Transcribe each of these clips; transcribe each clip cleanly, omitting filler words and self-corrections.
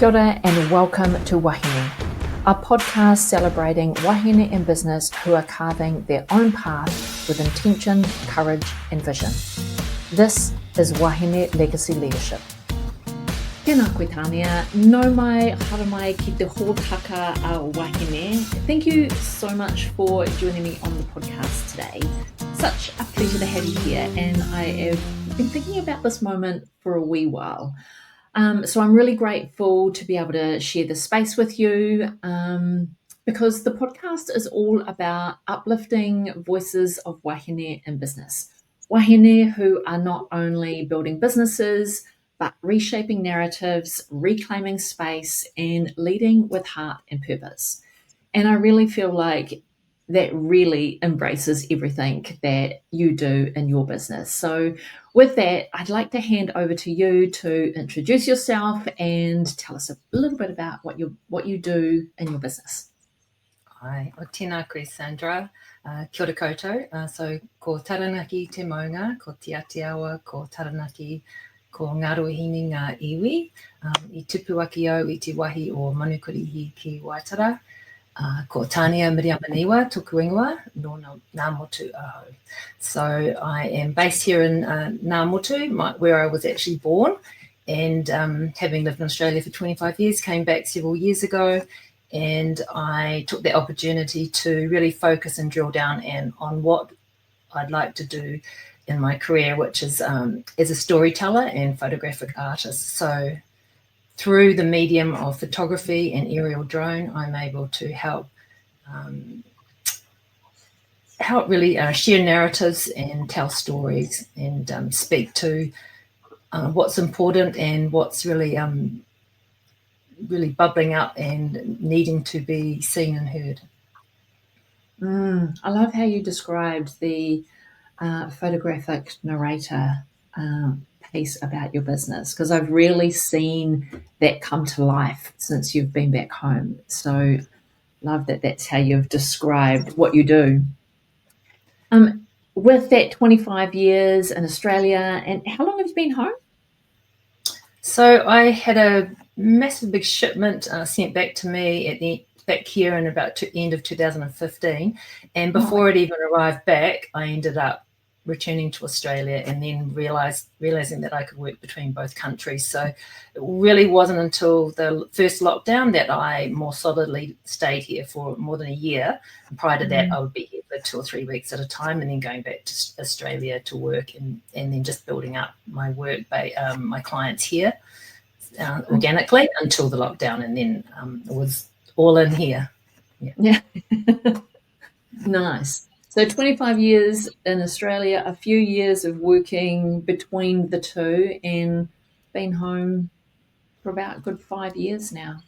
Kia ora and welcome to Wahine, a podcast celebrating wahine in business who are carving their own path with intention, courage and vision. This is Wahine Legacy Leadership. Tēnā koe Tania, nau mai haramai ki te hōtaka a Wahine. Thank you so much for joining me on the podcast today. Such a pleasure to have you here, and I have been thinking about this moment for a wee while. So I'm really grateful to be able to share this space with you because the podcast is all about uplifting voices of wahine in business. Wahine who are not only building businesses, but reshaping narratives, reclaiming space, and leading with heart and purpose. And I really feel like that really embraces everything that you do in your business. So with that, I'd like to hand over to you to introduce yourself and tell us a little bit about what you do in your business. Ai, o tēnā koe Sandra, kia ora koutou. So ko taranaki te maunga, ko te atiawa, ko taranaki, ko ngaruhini ngā iwi, I tupu aki au I te wahi o Manukurihi ki Waitara. Ko Tania Niwa, tuku ingoa, no Ngā Motu aho. So I am based here in Ngā Motu, where I was actually born, and having lived in Australia for 25 years, came back several years ago, and I took the opportunity to really focus and drill down on what I'd like to do in my career, which is as a storyteller and photographic artist. So through the medium of photography and aerial drone, I'm able to help really share narratives and tell stories and speak to what's important and what's really bubbling up and needing to be seen and heard. I love how you described the photographic narrator piece about your business, because I've really seen that come to life since you've been back home. So love that that's how you've described what you do. With that 25 years in Australia, and how long have you been home? So I had a massive big shipment sent back to me back here in about end of 2015, and before it even arrived back, I ended up returning to Australia and then realizing that I could work between both countries. So it really wasn't until the first lockdown that I more solidly stayed here for more than a year. And prior to that, I would be here for 2 or 3 weeks at a time, and then going back to Australia to work, and then just building up my work by my clients here organically until the lockdown, and then it was all in here. Yeah. Nice. So 25 years in Australia, a few years of working between the two, and been home for about a good 5 years now.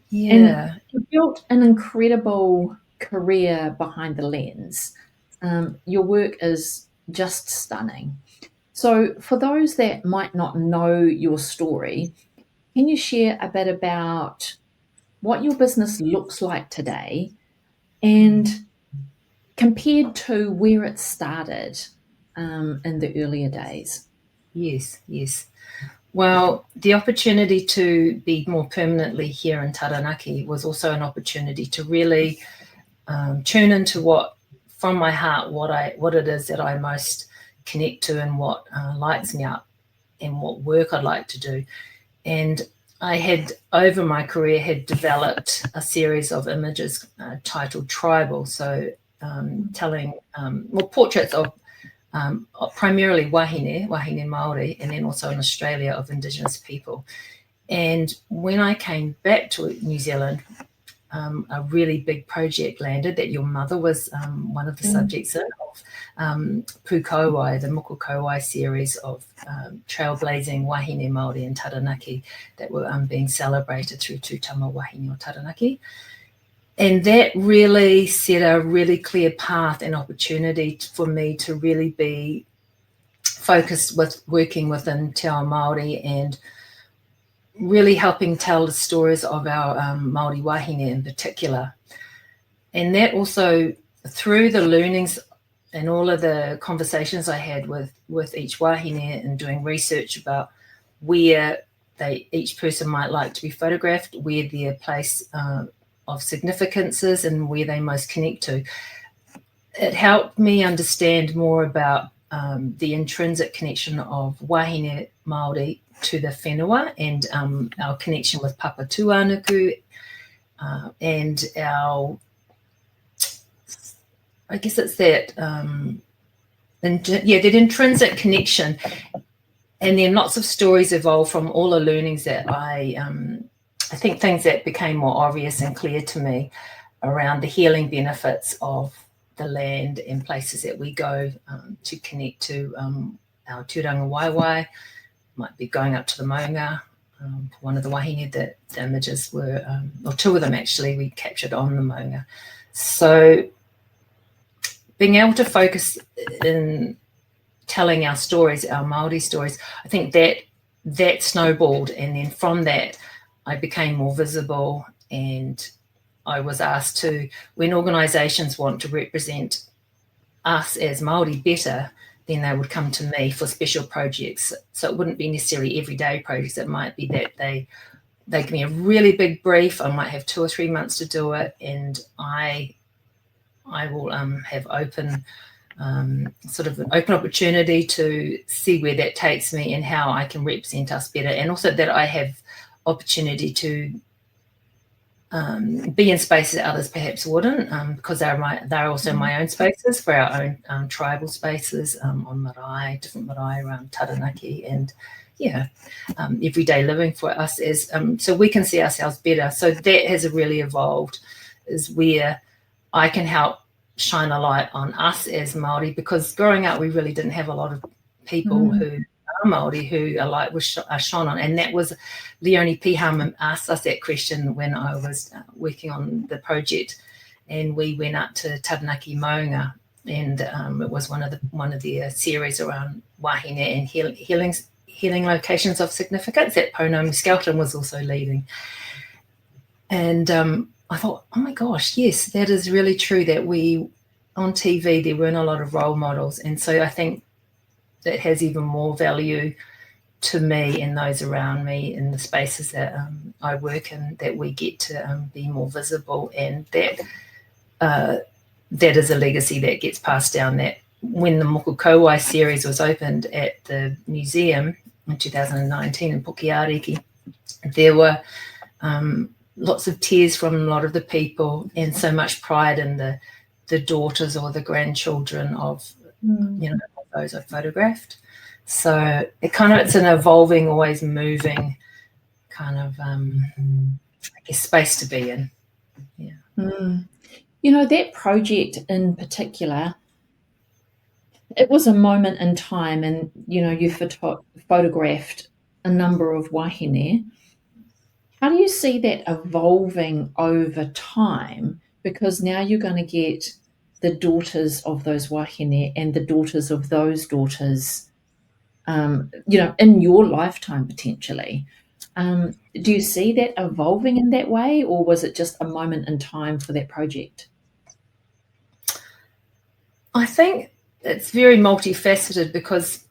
Yeah. And you built an incredible career behind the lens. Your work is just stunning. So for those that might not know your story, can you share a bit about what your business looks like today and compared to where it started in the earlier days? Yes. Well, the opportunity to be more permanently here in Taranaki was also an opportunity to really tune into from my heart, what it is that I most connect to and what lights me up and what work I'd like to do. And I had, over my career, had developed a series of images titled Tribal, so telling portraits of primarily wahine Māori, and then also in Australia of Indigenous people. And when I came back to New Zealand, a really big project landed that your mother was one of the subjects of Pukowai, the Mukokowai series of trailblazing wahine Māori in Taranaki that were being celebrated through Tūtama Wahine o Taranaki. And that really set a really clear path and opportunity for me to really be focused with working within Te Ao Māori and really helping tell the stories of our Māori wahine in particular. And that also, through the learnings and all of the conversations I had with each wahine and doing research about where each person might like to be photographed, where their place of significance is and where they most connect to. It helped me understand more about the intrinsic connection of wahine Māori to the whenua, and our connection with Papa Tuanuku, and our, I guess it's that, that intrinsic connection. And then lots of stories evolved from all the learnings that I think things that became more obvious and clear to me around the healing benefits of the land and places that we go to connect to our tūranga waiwai. Might be going up to the maunga. One of the wahine, the images were, or two of them actually, we captured on the maunga. So being able to focus in telling our stories, our Māori stories, I think that snowballed, and then from that I became more visible, and I was asked to, when organisations want to represent us as Māori better, then they would come to me for special projects. So it wouldn't be necessarily everyday projects. It might be that they give me a really big brief. I might have 2 or 3 months to do it, and I will have open sort of an open opportunity to see where that takes me and how I can represent us better, and also that I have opportunity to be in spaces that others perhaps wouldn't, because they're also my own spaces, for our own tribal spaces on marae, different marae around Taranaki, and everyday living for us as so we can see ourselves better. So that has really evolved, is where I can help shine a light on us as Māori, because growing up we really didn't have a lot of people who are Māori who a light was shone on. And that was Leonie Piham asked us that question when I was working on the project, and we went up to Taranaki Maunga, and it was one of the series around wahine and healing locations of significance that Pono Skelton was also leading. And I thought, oh my gosh, yes, that is really true, that on TV there weren't a lot of role models. And so I think that has even more value to me and those around me in the spaces that I work in, that we get to be more visible, and that is a legacy that gets passed down. That when the Moko Kauai series was opened at the museum in 2019 in Pukeariki, there were lots of tears from a lot of the people, and so much pride in the daughters or the grandchildren of those I photographed. So it's an evolving, always moving kind of I guess space to be in. That project in particular, it was a moment in time, and you photographed a number of wahine. How do you see that evolving over time? Because now you're going to get the daughters of those wahine and the daughters of those daughters, in your lifetime potentially. Do you see that evolving in that way, or was it just a moment in time for that project? I think it's very multifaceted, because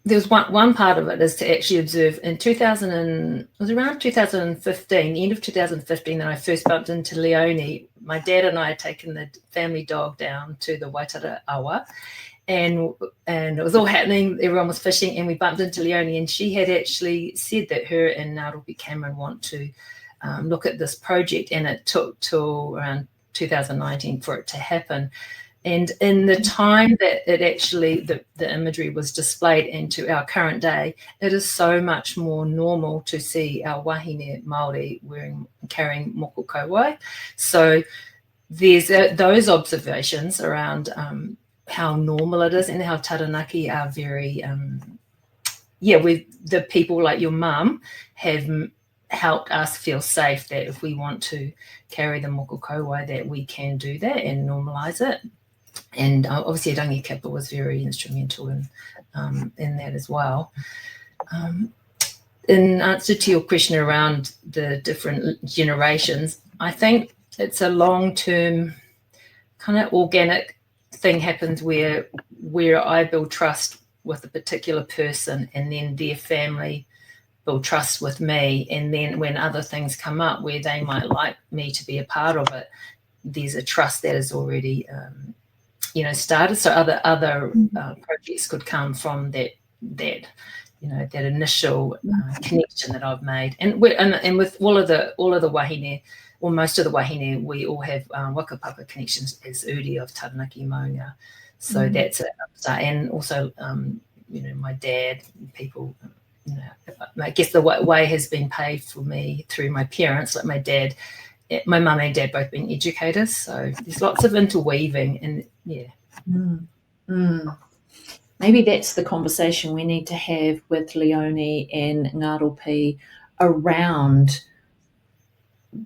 there was one part of it is to actually observe in it was around 2015, the end of 2015, that I first bumped into Leonie. My dad and I had taken the family dog down to the Waitara Awa, and it was all happening. Everyone was fishing, and we bumped into Leonie, and she had actually said that her and Ngārupi Cameron want to look at this project, and it took till around 2019 for it to happen. And in the time that it actually, the imagery was displayed into our current day, it is so much more normal to see our wahine Māori carrying moko kauai. So there's those observations around how normal it is, and how Taranaki are very, with the people like your mum have helped us feel safe, that if we want to carry the moko kauai, that we can do that and normalise it. And obviously Rangi Kapa was very instrumental in that as well. In answer to your question around the different generations, I think it's a long-term kind of organic thing happens where I build trust with a particular person, and then their family build trust with me, and then when other things come up where they might like me to be a part of it, there's a trust that is already started. So other projects could come from that that initial connection that I've made, and with all of the wahine, or most of the wahine, we all have whakapapa connections as uri of Taranaki Maunga. So that's a start. And also my dad, people, I guess the way has been paved for me through my parents. Like my mum and dad both being educators, so there's lots of interweaving, and Maybe that's the conversation we need to have with Leonie and Ngaropi around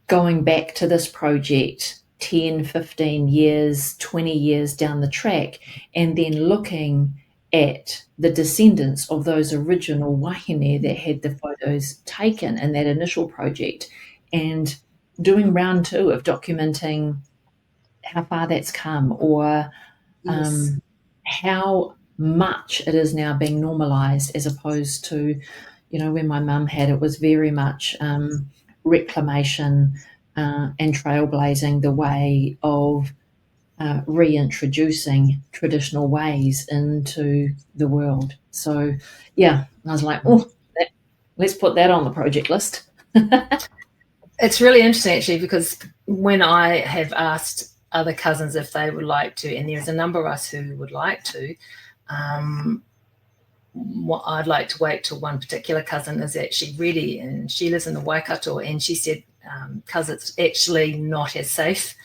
going back to this project 10, 15 years, 20 years down the track, and then looking at the descendants of those original wahine that had the photos taken in that initial project, and doing round 2 of documenting how far that's come, or how much it is now being normalized, as opposed to, when my mum had, it was very much reclamation and trailblazing the way of reintroducing traditional ways into the world. So, I was like, let's put that on the project list. It's really interesting, actually, because when I have asked other cousins if they would like to, and there's a number of us who would like to, what I'd like to wait till one particular cousin is actually ready, and she lives in the Waikato, and she said, because it's actually not as safe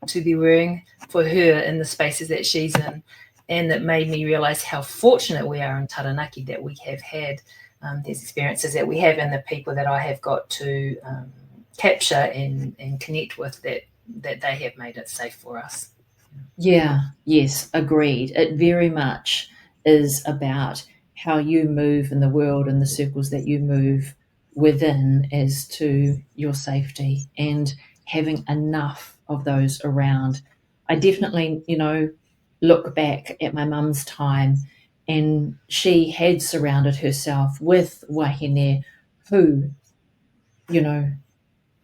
to be wearing for her in the spaces that she's in. And it made me realise how fortunate we are in Taranaki that we have had these experiences that we have, and the people that I have got to capture and connect with, that they have made it safe for us. Yes, agreed. It very much is about how you move in the world and the circles that you move within as to your safety, and having enough of those around. I definitely, look back at my mum's time, and she had surrounded herself with wahine who,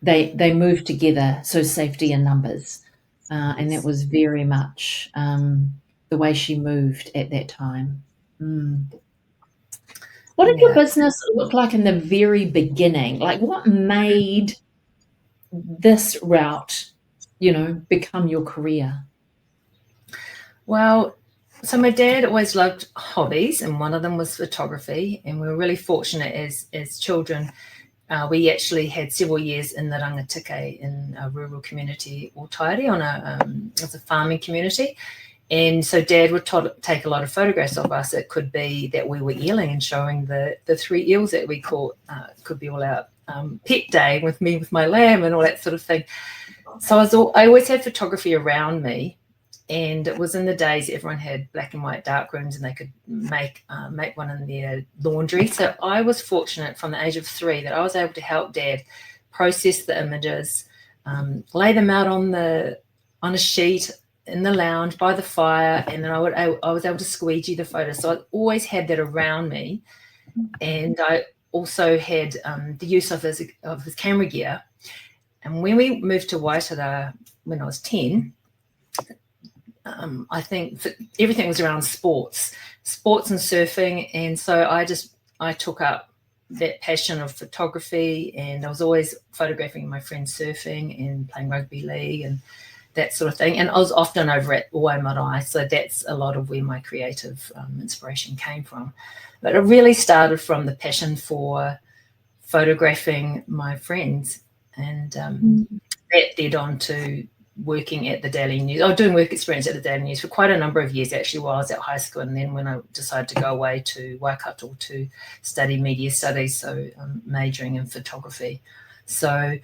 they moved together, so safety in numbers. And that was very much the way she moved at that time. What did your business look like in the very beginning? Like, what made this route, become your career? Well, so my dad always loved hobbies, and one of them was photography. And we were really fortunate as children. We actually had several years in the Rangatike, in a rural community, or Tairi, as a farming community. And so Dad would take a lot of photographs of us. It could be that we were eeling and showing the 3 eels that we caught. It could be all our pet day with me with my lamb and all that sort of thing. So I always had photography around me. And it was in the days everyone had black and white dark rooms, and they could make one in their laundry. So I was fortunate from the age of 3 that I was able to help Dad process the images, lay them out on a sheet in the lounge by the fire, and then I was able to squeegee the photos. So I always had that around me, and I also had the use of his camera gear. And when we moved to Waitara when I was 10. I think everything was around sports and surfing. And so I took up that passion of photography, and I was always photographing my friends surfing and playing rugby league and that sort of thing. And I was often over at Waimarae, so that's a lot of where my creative inspiration came from. But it really started from the passion for photographing my friends, and that led on to working at the Daily News. I was doing work experience at the Daily News for quite a number of years, actually, while I was at high school. And then when I decided to go away to Waikato to study media studies, so majoring in photography. So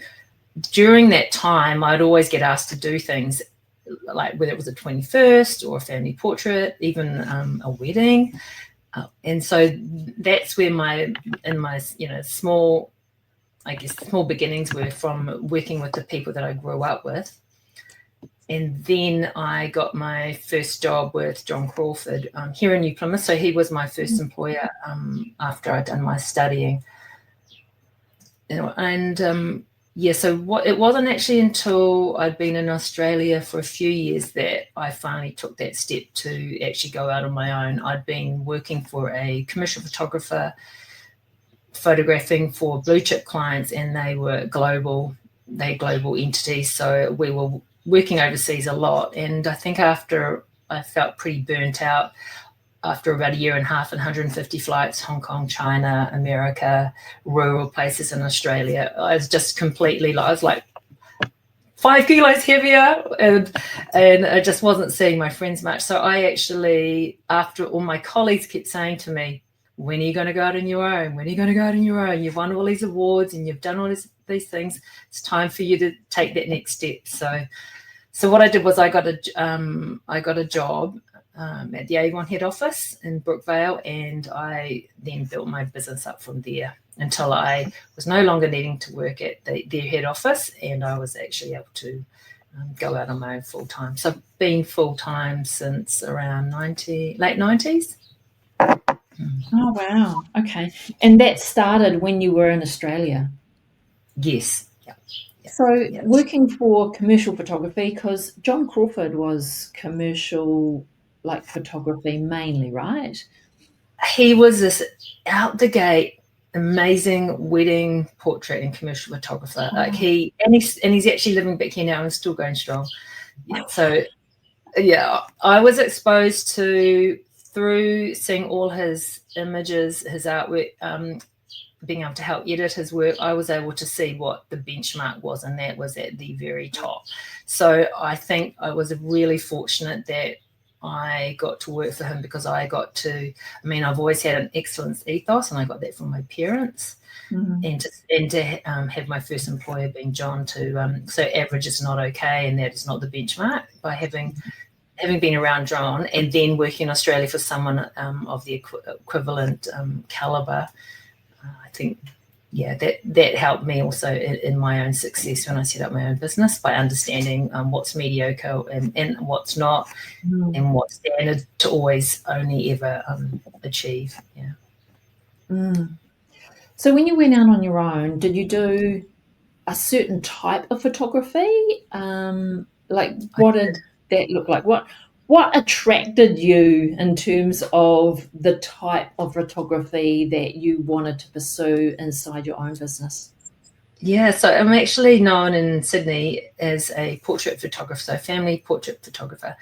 during that time, I'd always get asked to do things, like whether it was a 21st or a family portrait, even a wedding. And so that's where my small beginnings were, from working with the people that I grew up with. And then I got my first job with John Crawford here in New Plymouth. So he was my first employer after I'd done my studying. And so it wasn't actually until I'd been in Australia for a few years that I finally took that step to actually go out on my own. I'd been working for a commercial photographer, photographing for blue chip clients, and they were global entities. So we were working overseas a lot. And I think after I felt pretty burnt out, after about a year and a half and 150 flights, Hong Kong, China, America, rural places in Australia, I was just completely, I was like 5 kilos heavier, and I just wasn't seeing my friends much. So I actually, after all my colleagues kept saying to me, when are you going to go out on your own? When are you going to go out on your own? You've won all these awards and you've done all these things. It's time for you to take that next step. So what I did was I got a job at the Avon head office in Brookvale, and I then built my business up from there until I was no longer needing to work at their head office, and I was actually able to go out on my own full time. So I've been full time since around late 90s. Oh, wow. Okay. And that started when you were in Australia? Yes. So working for commercial photography, because John Crawford was commercial, like photography mainly, right? He was this out the gate amazing wedding portrait and commercial photographer. Like he's actually living back here now and still going strong. So I was exposed to, through seeing all his images, his artwork, being able to help edit his work, I was able to see what the benchmark was, and that was at the very top. So I think I was really fortunate that I got to work for him, because I've always had an excellence ethos, and I got that from my parents. And to have my first employer being John, so average is not okay, and that is not the benchmark. By having been around John and then working in Australia for someone of the equivalent caliber, I think, that helped me also in my own success when I set up my own business, by understanding what's mediocre and what's not, and what's standard to always only ever achieve. So when you went out on your own, did you do a certain type of photography? What did that look like? What attracted you in terms of the type of photography that you wanted to pursue inside your own business? Yeah, so I'm actually known in Sydney as a portrait photographer, so family portrait photographer.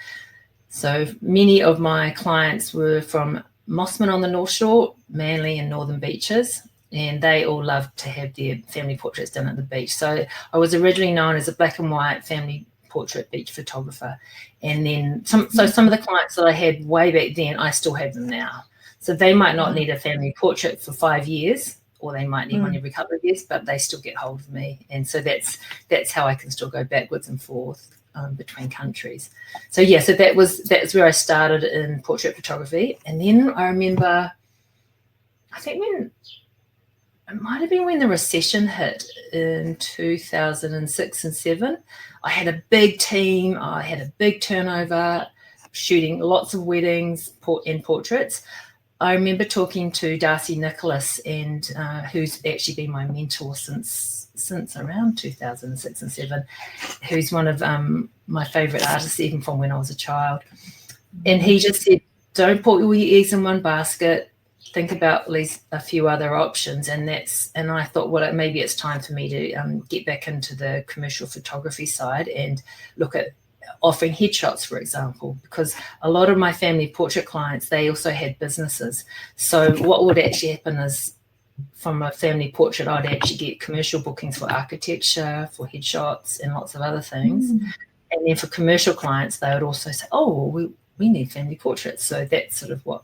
So many of my clients were from Mossman on the North Shore, Manly and Northern Beaches, and they all loved to have their family portraits done at the beach. So I was originally known as a black and white family portrait beach photographer. And then some of the clients that I had way back then, I still have them now. So they might not need a family portrait for 5 years, or they might need one every couple of years, but they still get hold of me. And so that's how I can still go backwards and forth between countries. So that's where I started in portrait photography. And then I remember, I think it might have been when the recession hit in 2006 and 7. I had a big team. I had a big turnover, shooting lots of weddings and portraits. I remember talking to Darcy Nicholas, and who's actually been my mentor since around 2006 and 7, who's one of my favourite artists, even from when I was a child. And he just said, don't put all your eggs in one basket. Think about at least a few other options. And I thought, well, maybe it's time for me to get back into the commercial photography side and look at offering headshots, for example, because a lot of my family portrait clients, they also had businesses. So what would actually happen is, from a family portrait, I'd actually get commercial bookings for architecture, for headshots, and lots of other things. And then for commercial clients, they would also say, oh, well, we need family portraits. So that's sort of what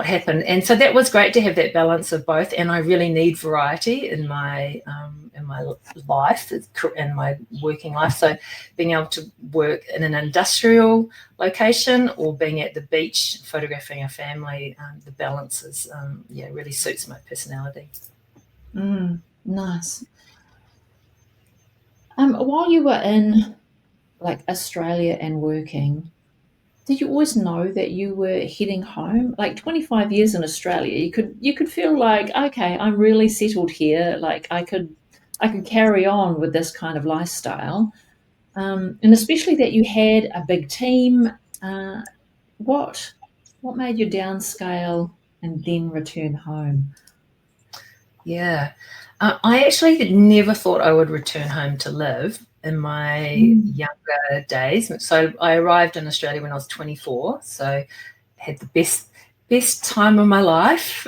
happened. And so that was great to have that balance of both. And I really need variety in my life, in my working life. So being able to work in an industrial location or being at the beach photographing a family, the balance is really suits my personality. Nice. While you were in like Australia and working, did you always know that you were heading home? Like 25 years in Australia, you could feel like, okay, I'm really settled here. Like I could carry on with this kind of lifestyle. And especially that you had a big team. Uh, what what made you downscale and then return home? Yeah. I actually never thought I would return home to live in my Mm. younger days. So I arrived in Australia when I was 24. So had the best time of my life,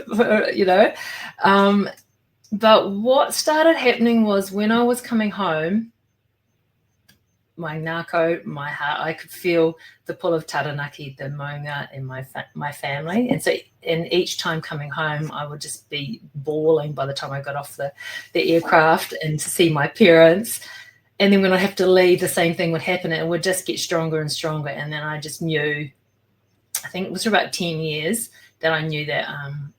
you know. Um, but what started happening was when I was coming home, my ngākau, my heart, I could feel the pull of Taranaki, the maunga in my family. And so, and each time coming home, I would just be bawling by the time I got off the aircraft and to see my parents. And then when I have to leave, the same thing would happen. And it would just get stronger and stronger. And then I just knew, I think it was for about 10 years that I knew that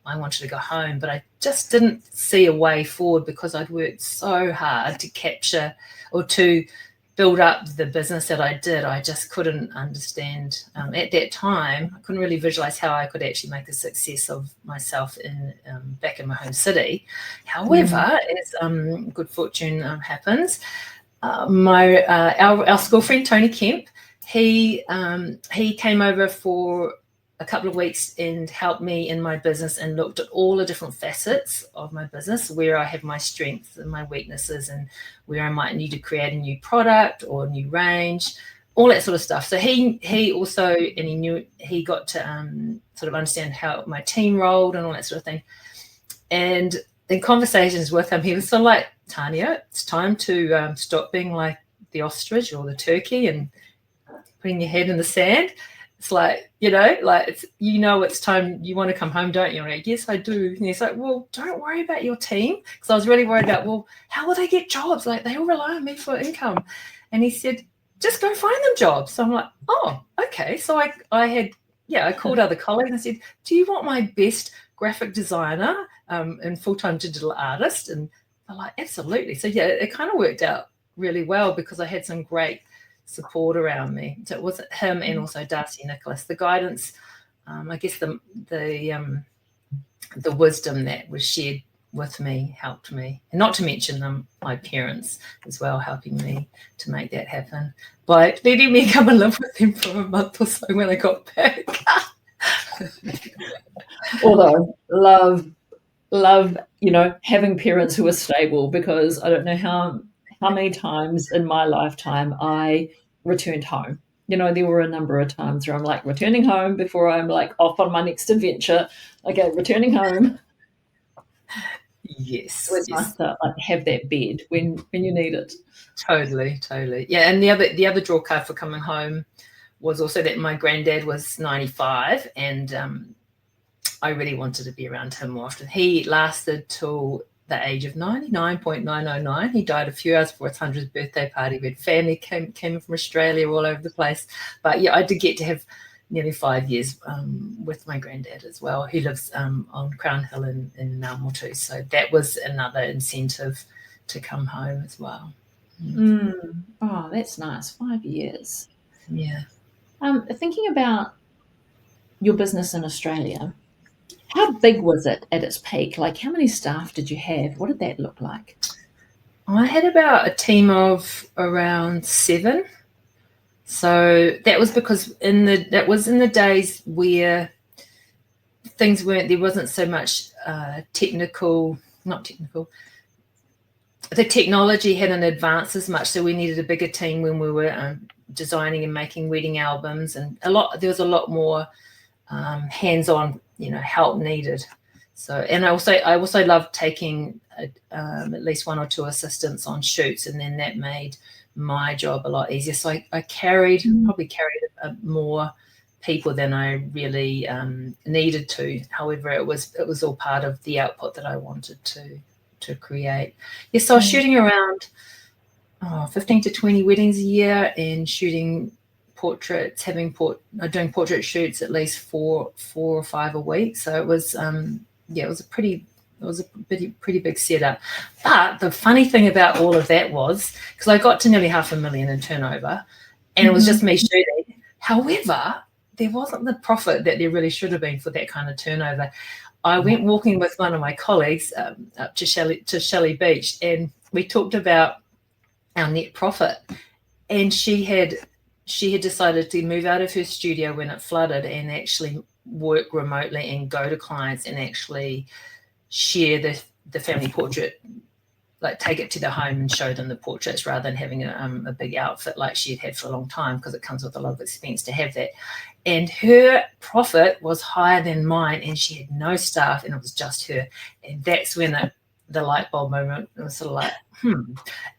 I wanted to go home, but I just didn't see a way forward because I'd worked so hard to capture or to build up the business that I did. I just couldn't understand at that time. I couldn't really visualize how I could actually make a success of myself in back in my home city. However, as good fortune happens, our school friend Tony Kemp, he came over for a couple of weeks and helped me in my business and looked at all the different facets of my business, where I have my strengths and my weaknesses and where I might need to create a new product or a new range, all that sort of stuff. So he also, and he got to sort of understand how my team rolled and all that sort of thing. And in conversations with him, he was sort of like, Tania, it's time to stop being like the ostrich or the turkey and putting your head in the sand. It's like, it's time, you want to come home, don't you? And I'm like, yes, I do. And he's like, well, don't worry about your team. Because I was really worried about, well, how will they get jobs? Like, they all rely on me for income. And he said, just go find them jobs. So I'm like, oh, okay. So I called other colleagues and I said, do you want my best graphic designer and full-time digital artist? And they're like, absolutely. So yeah, it kind of worked out really well because I had some great support around me. So it was him and also Darcy Nicholas. The guidance, I guess the wisdom that was shared with me helped me, and not to mention my parents as well, helping me to make that happen by letting me come and live with them for a month or so when I got back. Although love, having parents who are stable, because I don't know how many times in my lifetime I returned home. There were a number of times where I'm like returning home before I'm like off on my next adventure. Okay, returning home. Yes. So it's nice to like have that bed when you need it. Totally. Yeah, and the other draw card for coming home was also that my granddad was 95, and I really wanted to be around him more often. He lasted till the age of 99.909. He died a few hours before his 100th birthday party. We had family came from Australia all over the place. But yeah, I did get to have nearly 5 years with my granddad as well. He lives on Crown Hill in Ngā so that was another incentive to come home as well. Oh, that's nice. 5 years. Yeah. Thinking about your business in Australia, how big was it at its peak? Like, how many staff did you have? What did that look like? I had about a team of around 7. So that was because that was in the days where there wasn't so much not technical. The technology hadn't advanced as much, so we needed a bigger team when we were designing and making wedding albums, and there was a lot more hands-on, help needed. So, and I also loved taking at least 1 or 2 assistants on shoots, and then that made my job a lot easier. So I probably carried more people than I really needed to. However, it was all part of the output that I wanted to create. Yes, so I was shooting around 15 to 20 weddings a year and shooting portraits, doing portrait shoots at least 4 or 5 a week. So it was it was a pretty big setup. But the funny thing about all of that was, because I got to nearly $500,000 in turnover, and it was just me shooting. However, there wasn't the profit that there really should have been for that kind of turnover. I went walking with one of my colleagues up to Shelley Beach, and we talked about our net profit. And she had decided to move out of her studio when it flooded and actually work remotely and go to clients and actually share the family portrait, like take it to the home and show them the portraits rather than having a big outfit like she had for a long time, because it comes with a lot of expense to have that. And her profit was higher than mine, and she had no staff, and it was just her. And that's when the light bulb moment was sort of like,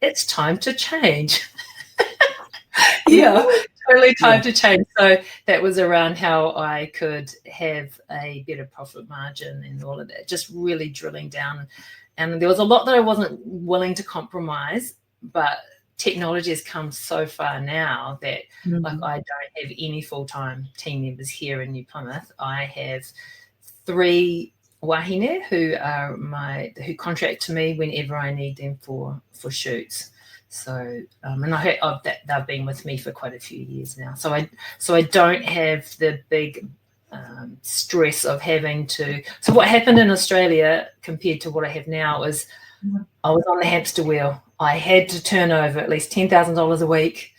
it's time to change. Yeah, totally time to change. So that was around how I could have a better profit margin and all of that, just really drilling down. And there was a lot that I wasn't willing to compromise, but technology has come so far now that like I don't have any full-time team members here in New Plymouth. I have 3 wahine who contract to me whenever I need them for shoots. So and they've been with me for quite a few years now. So I don't have the big stress of having to. So what happened in Australia compared to what I have now is I was on the hamster wheel. I had to turn over at least $10,000 a week,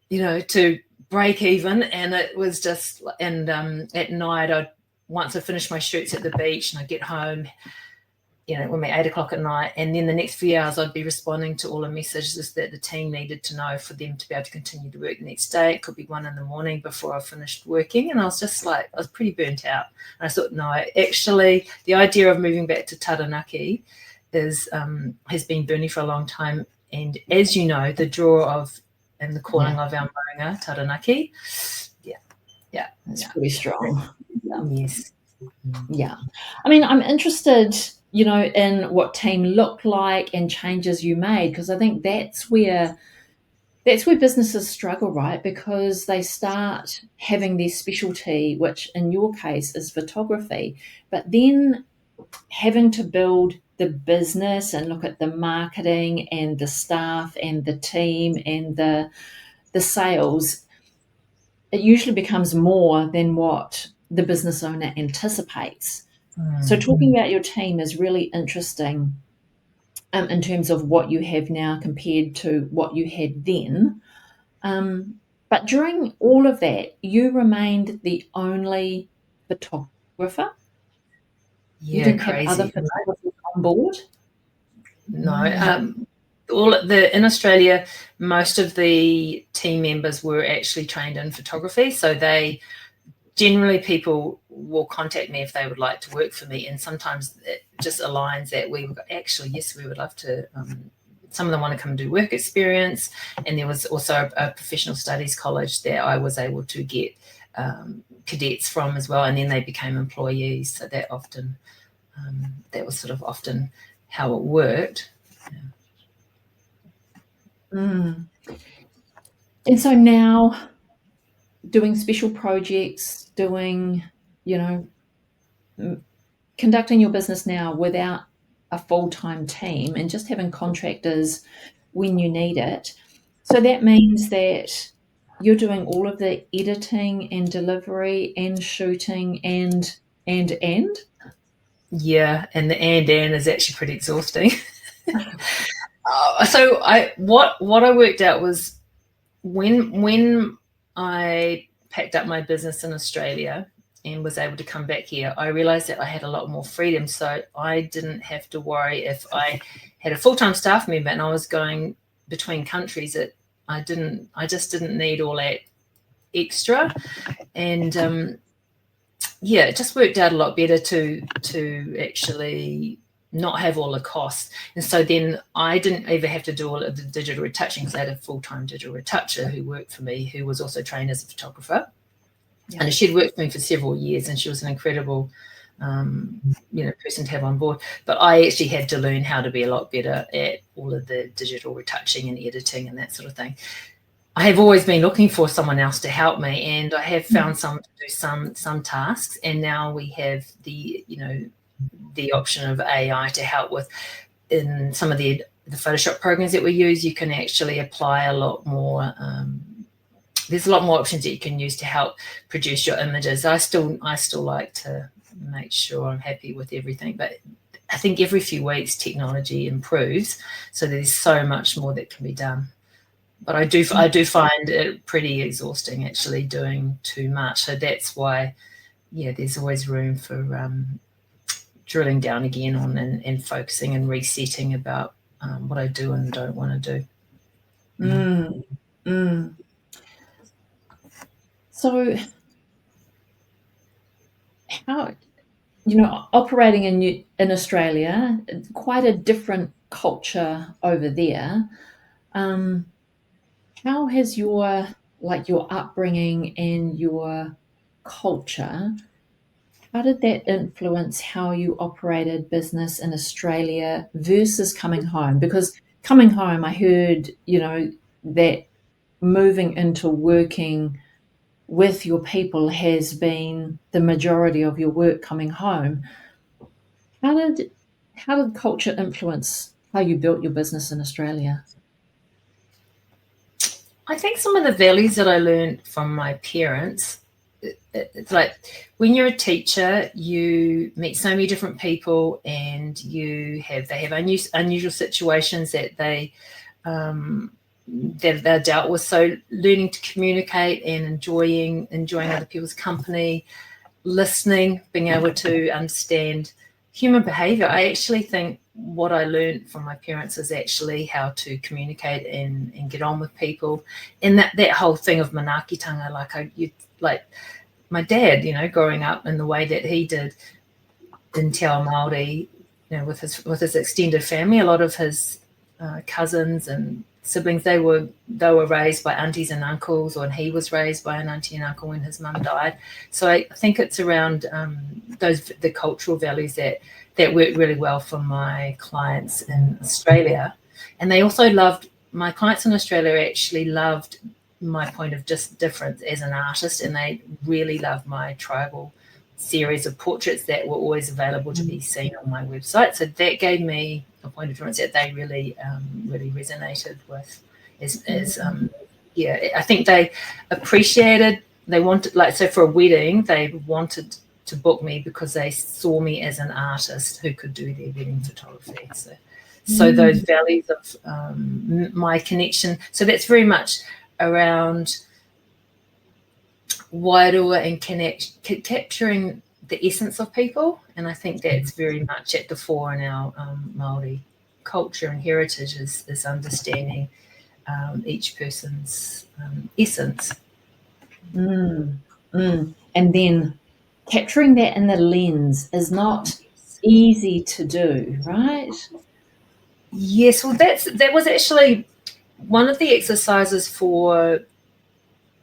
to break even, and it was just. And at night, once I finished my shoots at the beach and I get home, when we're 8 o'clock at night, and then the next few hours I'd be responding to all the messages that the team needed to know for them to be able to continue to work the next day. It could be 1 a.m. before I finished working, and I was just like, I was pretty burnt out. And I thought, no, actually, the idea of moving back to Taranaki has been burning for a long time. And as you know, the draw of and the calling of our maunga, Taranaki, it's pretty strong. Yes. Yeah. I mean, I'm interested, in what team looked like and changes you made, because I think that's where businesses struggle, right? Because they start having their specialty, which in your case is photography, but then having to build the business and look at the marketing and the staff and the team and the sales, it usually becomes more than what the business owner anticipates. So talking about your team is really interesting in terms of what you have now compared to what you had then. But during all of that, you remained the only photographer? Yeah, you didn't crazy. have other photographers on board? No. In Australia, most of the team members were actually trained in photography. So generally people will contact me if they would like to work for me. And sometimes it just aligns that we would love to. Some of them want to come and do work experience. And there was also a professional studies college that I was able to get cadets from as well. And then they became employees. So that was sort of often how it worked. And so now doing special projects, conducting your business now without a full-time team and just having contractors when you need it. So that means that you're doing all of the editing and delivery and shooting and. Yeah, and the and is actually pretty exhausting. So what I worked out was when I packed up my business in Australia and was able to come back here, I realized that I had a lot more freedom. So I didn't have to worry if I had a full-time staff member and I was going between countries. I just didn't need all that extra. And it just worked out a lot better to actually not have all the costs. And so then I didn't even have to do all of the digital retouching because I had a full-time digital retoucher who worked for me, who was also trained as a photographer. Yeah. And she'd worked for me for several years, and she was an incredible person to have on board. But I actually had to learn how to be a lot better at all of the digital retouching and editing and that sort of thing. I have always been looking for someone else to help me, and I have found someone to do some tasks. And now we have the option of AI to help with in some of the Photoshop programs that we use. You can actually apply a lot more there's a lot more options that you can use to help produce your images. I still like to make sure I'm happy with everything, but I think every few weeks technology improves, so there's so much more that can be done. But I do find it pretty exhausting actually doing too much. So that's why, there's always room for drilling down again on and focusing and resetting about what I do and don't want to do. So how, operating in Australia, quite a different culture over there. How has your upbringing and your culture, how did that influence how you operated business in Australia versus coming home? Because coming home, I heard, that moving into working with your people has been the majority of your work coming home. How did culture influence how you built your business in Australia? I think some of the values that I learned from my parents, it's like when you're a teacher, you meet so many different people, and they have unusual situations that they're dealt with. So learning to communicate and enjoying other people's company, listening, being able to understand human behavior. I actually think what I learned from my parents is actually how to communicate and get on with people, and that whole thing of manaakitanga, like my dad, growing up in the way that he did in Te Ao Māori, with his extended family. A lot of his cousins and siblings, they were raised by aunties and uncles, and he was raised by an auntie and uncle when his mum died. So I think it's around the cultural values that worked really well for my clients in Australia. And they also my clients in Australia actually loved my point of just difference as an artist, and they really loved my tribal series of portraits that were always available to be seen on my website. So that gave me a point of difference that they really resonated with. I think they appreciated, they wanted, so for a wedding, they wanted to book me because they saw me as an artist who could do their wedding photography. So those values of my connection, so that's very much around wairua and capturing the essence of people, and I think that's very much at the fore in our Māori culture and heritage, is understanding each person's essence. And then capturing that in the lens is not easy to do, right? Yes, well, that was actually one of the exercises for,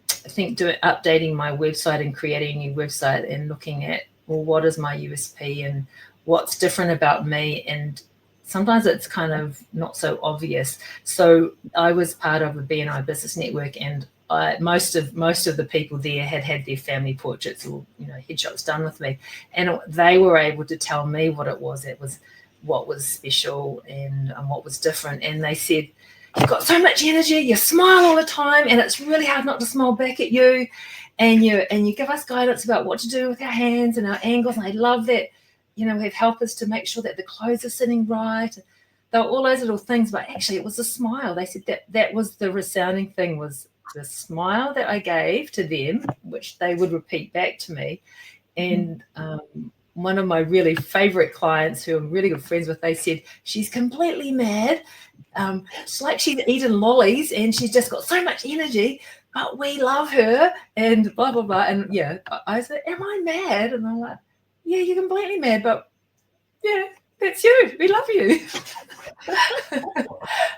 I think, updating my website and creating a new website and looking at, well, what is my USP and what's different about me? And sometimes it's kind of not so obvious. So I was part of a BNI business network, and most of the people there had their family portraits or headshots done with me, and they were able to tell me what was special and what was different. And they said, "You've got so much energy, you smile all the time, and it's really hard not to smile back at you. And you give us guidance about what to do with our hands and our angles." And I love that, we have helpers to make sure that the clothes are sitting right. There were all those little things, but actually it was a smile. They said that was the resounding thing, was the smile that I gave to them, which they would repeat back to me. And one of my really favorite clients, who I'm really good friends with, they said, "She's completely mad. It's like she's eaten lollies and she's just got so much energy, but we love her," and blah, blah, blah. And I said, "Am I mad?" And I'm like, "Yeah, you're completely mad, but yeah, that's you. We love you."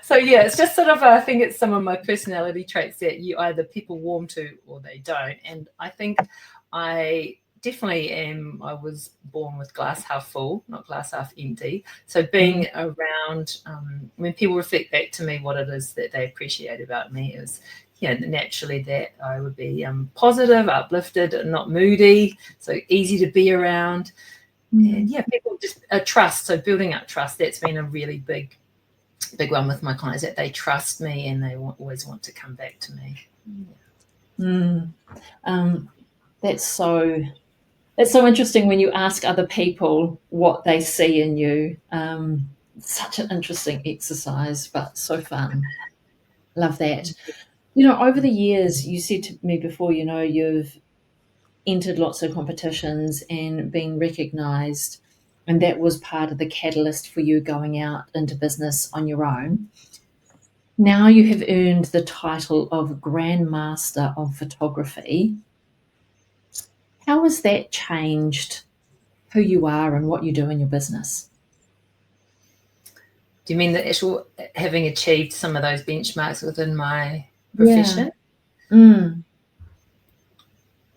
So it's just sort of, I think it's some of my personality traits that people warm to or they don't. And I think I definitely am. I was born with glass half full, not glass half empty. So being around, when people reflect back to me what it is that they appreciate about me, is naturally that I would be positive, uplifted, not moody, so easy to be around. And people just trust. So building up trust, that's been a really big one with my clients, that they trust me and they always want to come back to me. That's so interesting when you ask other people what they see in you. Such an interesting exercise, but so fun. Love that. Over the years, you said to me before, you've entered lots of competitions and been recognised, and that was part of the catalyst for you going out into business on your own. Now you have earned the title of Grand Master of Photography. How has that changed who you are and what you do in your business? Do you mean the actual having achieved some of those benchmarks within my profession? Yeah.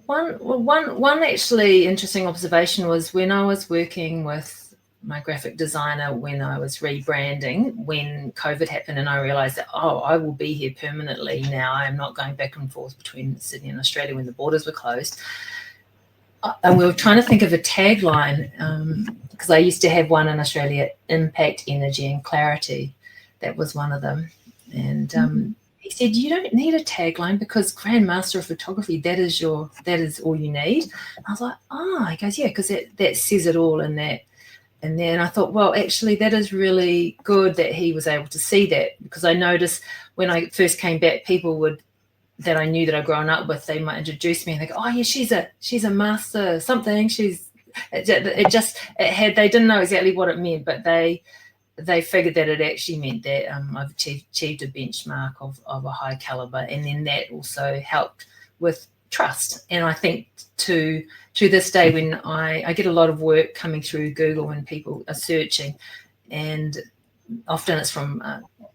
One actually interesting observation was when I was working with my graphic designer when I was rebranding, when COVID happened, and I realized that, I will be here permanently now. I'm not going back and forth between Sydney and Australia when the borders were closed. And we were trying to think of a tagline, because I used to have one in Australia, impact, energy, and clarity. That was one of them. And he said, you don't need a tagline because Grand Master of Photography, that is all you need. And I was like, he goes, yeah, because that says it all in that. And then I thought, well, actually, that is really good that he was able to see that, because I noticed when I first came back, people that I knew that I'd grown up with, they might introduce me and they go, oh, yeah, she's a master something. They didn't know exactly what it meant, but they figured that it actually meant that I've achieved a benchmark of a high caliber. And then that also helped with trust. And I think to this day, when I get a lot of work coming through Google when people are searching, and often it's from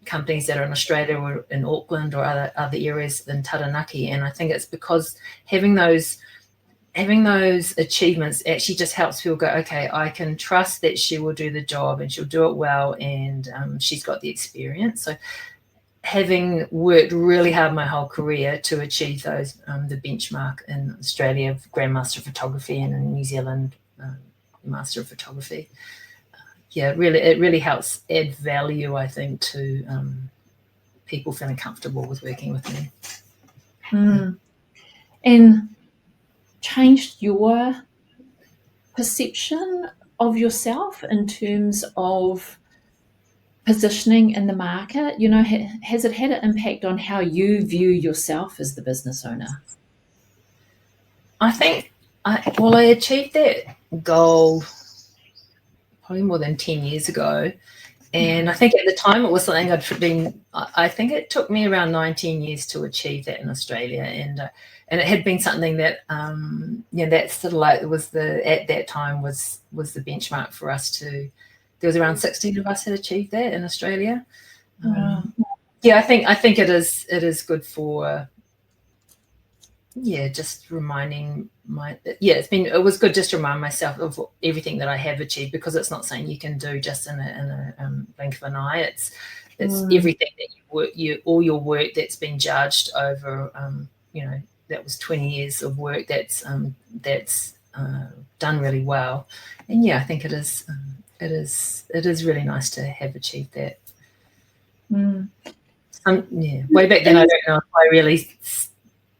companies that are in Australia or in Auckland or other areas than Taranaki. And I think it's because having those achievements actually just helps people go, okay, I can trust that she will do the job and she'll do it well, and she's got the experience. So having worked really hard my whole career to achieve those, the benchmark in Australia of Grand Master of Photography and in New Zealand, Master of Photography, it really helps add value, I think, to people feeling comfortable with working with me. And changed your perception of yourself in terms of positioning in the market? Has it had an impact on how you view yourself as the business owner? I think I achieved that goal probably more than 10 years ago. And I think at the time it was something I think it took me around 19 years to achieve that in Australia. And it had been something that, that's sort of like, at that time was the benchmark for us there was around 16 of us had achieved that in Australia. Wow. I think it is good for, just reminding it was good just to remind myself of everything that I have achieved, because it's not something you can do just in a blink of an eye. It's everything that all your work that's been judged over, that was 20 years of work that's done really well. And I think it is really nice to have achieved that. Way back then, I don't know if I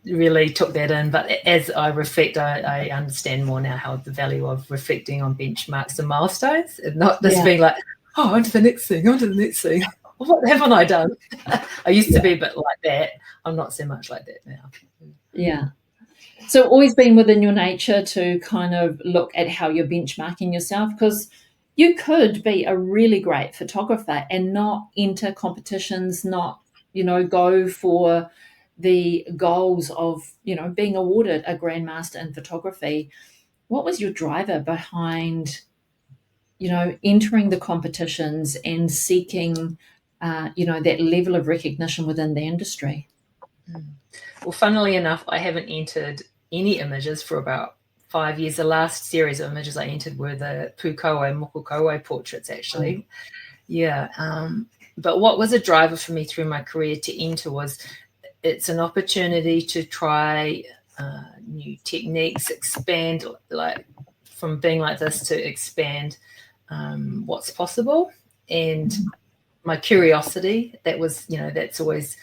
really took that in, but as I reflect, I understand more now how the value of reflecting on benchmarks and milestones, and not just being like, on to the next thing. What haven't I done? I used to be a bit like that. I'm not so much like that now. Yeah. So always been within your nature to kind of look at how you're benchmarking yourself, because you could be a really great photographer and not enter competitions, not, go for the goals of, being awarded a Grand Master in photography. What was your driver behind, entering the competitions and seeking, that level of recognition within the industry? Well, funnily enough, I haven't entered any images for about 5 years. The last series of images I entered were the Pukoe, Mokukoe portraits, actually. But what was a driver for me through my career to enter was, it's an opportunity to try new techniques, expand, like from being like this to expand what's possible. And my curiosity, that was, that's always,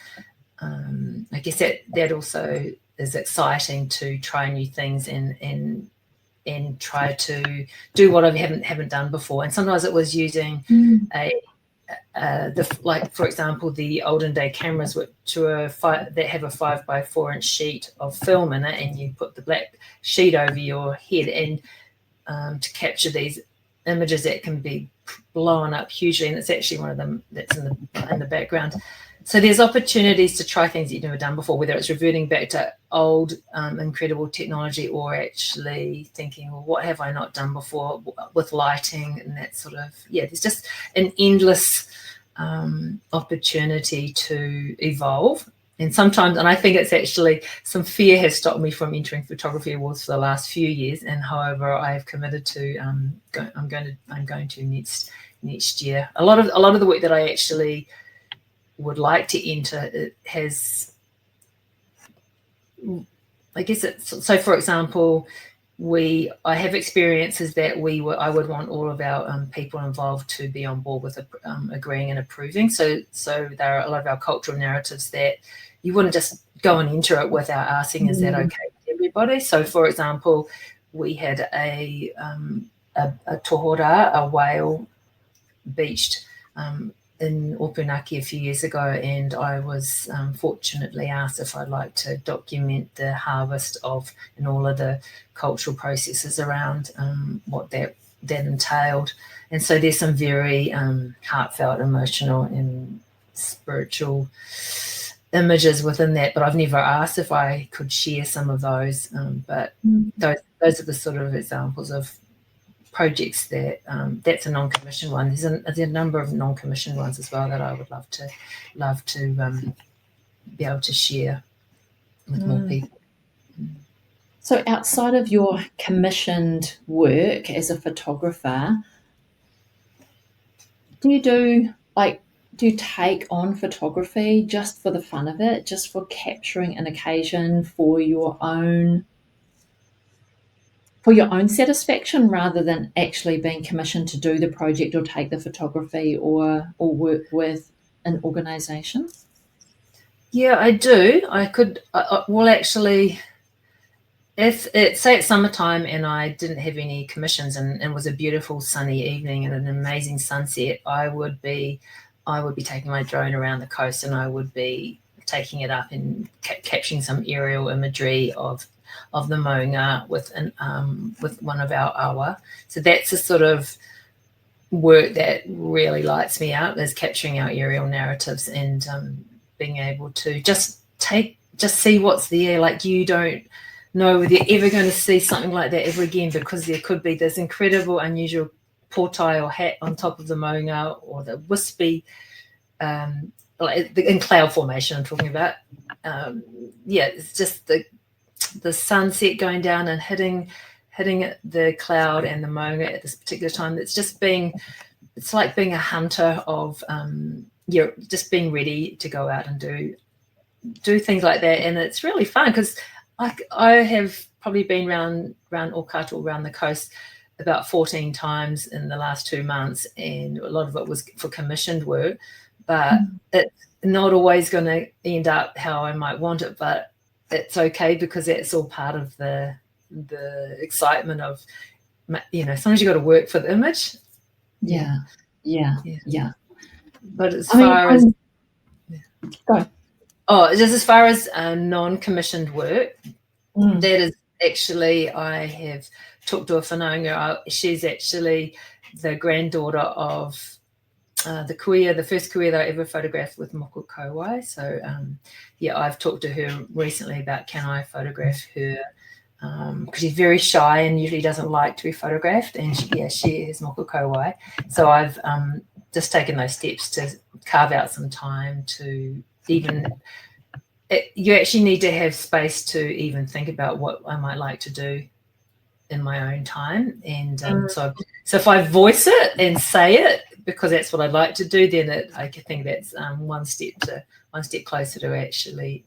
I guess that also is exciting to try new things and try to do what I haven't done before. And sometimes it was using like for example the olden day cameras, which were that have a 5x4 inch sheet of film in it, and you put the black sheet over your head and to capture these images that can be blown up hugely. And it's actually one of them that's in the background. So there's opportunities to try things that you've never done before, whether it's reverting back to old incredible technology, or actually thinking, well, what have I not done before with lighting and that sort of, there's just an endless opportunity to evolve. And sometimes, and I think it's actually some fear has stopped me from entering photography awards for the last few years. And however, I have committed to I'm going to next year. A lot of the work that I actually would like to enter, it has, I guess it's, so for example, I have experiences that I would want all of our people involved to be on board with agreeing and approving. So there are a lot of our cultural narratives that you wouldn't just go and enter it without asking, is that okay with everybody? So for example, we had a tohora, a whale, beached in Opunaki a few years ago, and I was fortunately asked if I'd like to document the harvest and all of the cultural processes around what that entailed. And so there's some very heartfelt, emotional and spiritual images within that, but I've never asked if I could share some of those. But those are the sort of examples of projects that that's a non-commissioned one. There's a number of non-commissioned ones as well that I would love to be able to share with more people. So outside of your commissioned work as a photographer, do you take on photography just for the fun of it, just for capturing an occasion for your own satisfaction, rather than actually being commissioned to do the project or take the photography or work with an organisation? Yeah, I do. I could, well, actually, if it's, say it's summertime and I didn't have any commissions and it was a beautiful sunny evening and an amazing sunset, I would be taking my drone around the coast, and I would be taking it up and capturing some aerial imagery of the maunga with one of our awa. So that's the sort of work that really lights me up, is capturing our aerial narratives and being able to just see what's there. Like, you don't know whether you're ever going to see something like that ever again, because there could be this incredible, unusual portai or hat on top of the maunga, or the wispy, in cloud formation I'm talking about. It's just the sunset going down and hitting the cloud and the maunga at this particular time. It's like being a hunter of just being ready to go out and do things like that. And it's really fun, because I have probably been around Okata, around the coast, about 14 times in the last 2 months, and a lot of it was for commissioned work, but it's not always going to end up how I might want it, but it's okay, because it's all part of the excitement of, sometimes you got to work for the image. Yeah. But as far as non-commissioned work, that is actually, I have talked to a whanaunga. She's actually the granddaughter of the first kuia that I ever photographed with moko kauai. So I've talked to her recently about, can I photograph her, because she's very shy and usually doesn't like to be photographed, and she is moko kauai. So I've just taken those steps to carve out some time to you actually need to have space to even think about what I might like to do in my own time. And so if I voice it and say it because that's what I'd like to do, then I think that's one step closer to actually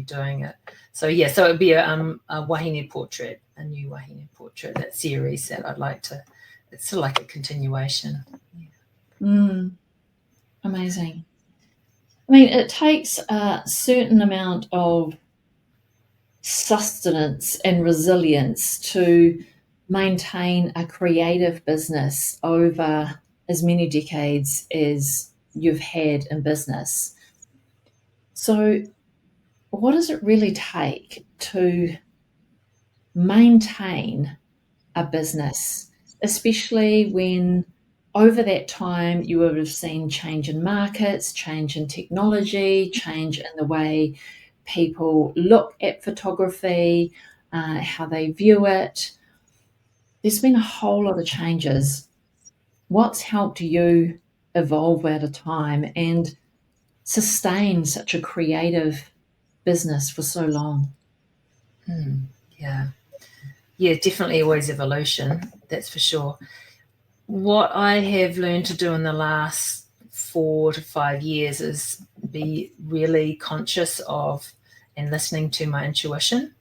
doing it. So so it would be a wahine portrait, a new wahine portrait, that series that I'd like to. It's sort of like a continuation. Amazing. I mean, it takes a certain amount of sustenance and resilience to maintain a creative business over as many decades as you've had in business. So, what does it really take to maintain a business, especially when over that time you would have seen change in markets, change in technology, change in the way people look at photography, how they view it? There's been a whole lot of changes. What's helped you evolve at a time and sustain such a creative business for so long? Yeah, definitely always evolution, that's for sure. What I have learned to do in the last 4 to 5 years is be really conscious of and listening to my intuition.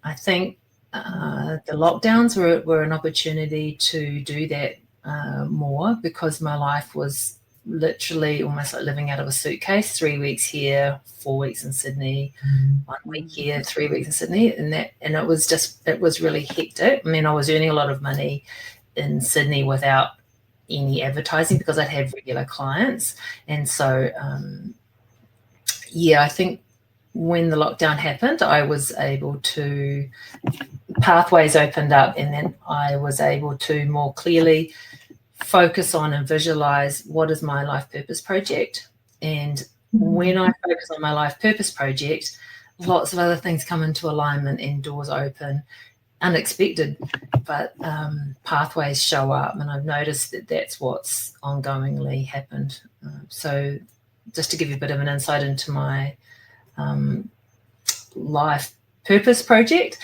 I think the lockdowns were an opportunity to do that more, because my life was literally almost like living out of a suitcase. 3 weeks here, 4 weeks in Sydney, 1 week here, 3 weeks in Sydney, and it was really hectic. I mean, I was earning a lot of money in Sydney without any advertising because I'd have regular clients. And so I think when the lockdown happened, I was able to, pathways opened up, and then I was able to more clearly focus on and visualize what is my life purpose project. And when I focus on my life purpose project, lots of other things come into alignment and doors open, unexpected, but pathways show up. And I've noticed that that's what's ongoingly happened. So just to give you a bit of an insight into my life purpose project,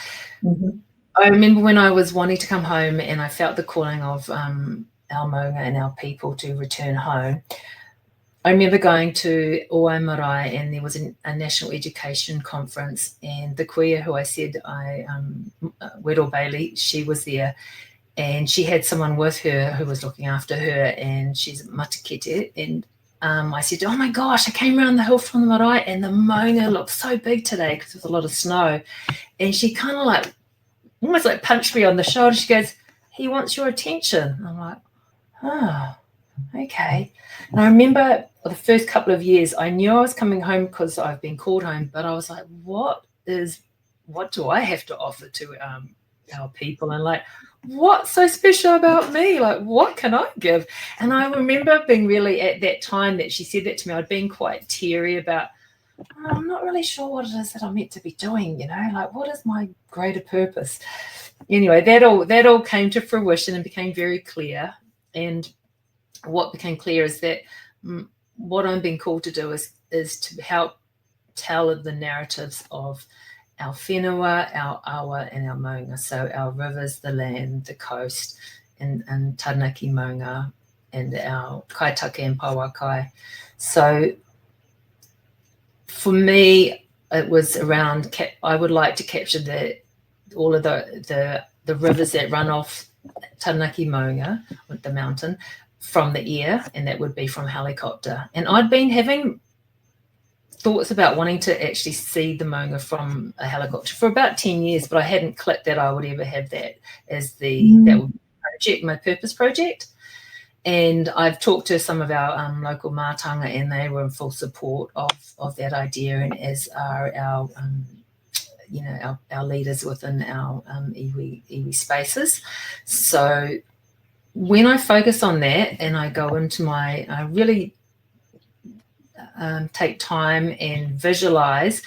I remember when I was wanting to come home and I felt the calling of our maunga and our people to return home. I remember going to Oai Marae, and there was a national education conference, and the kuia who I said Weddell Bailey, she was there, and she had someone with her who was looking after her, and she's matakete, and I said, oh my gosh, I came around the hill from the marae and the maunga looked so big today because there was a lot of snow. And she kind of like, almost like punched me on the shoulder. She goes, he wants your attention. I'm like, oh, okay. And I remember the first couple of years, I knew I was coming home because I've been called home, but I was like, what do I have to offer to our people? And like, what's so special about me? Like, what can I give? And I remember being really, at that time that she said that to me, I'd been quite teary about, I'm not really sure what it is that I'm meant to be doing, like, what is my greater purpose? Anyway, that all came to fruition and became very clear. And what became clear is that what I'm being called to do is to help tell the narratives of our whenua, our awa, and our maunga. So our rivers, the land, the coast, and Taranaki maunga, and our kaitake and pawakai. So for me, it was around, I would like to capture all of the rivers that run off Taranaki maunga, the mountain, from the air, and that would be from helicopter. And I'd been having thoughts about wanting to actually see the maunga from a helicopter for about 10 years, but I hadn't clicked that I would ever have that as that would be project, my purpose project. And I've talked to some of our local mātanga, and they were in full support of that idea, and as are our our leaders within our iwi spaces. So when I focus on that and I go into I really take time and visualize.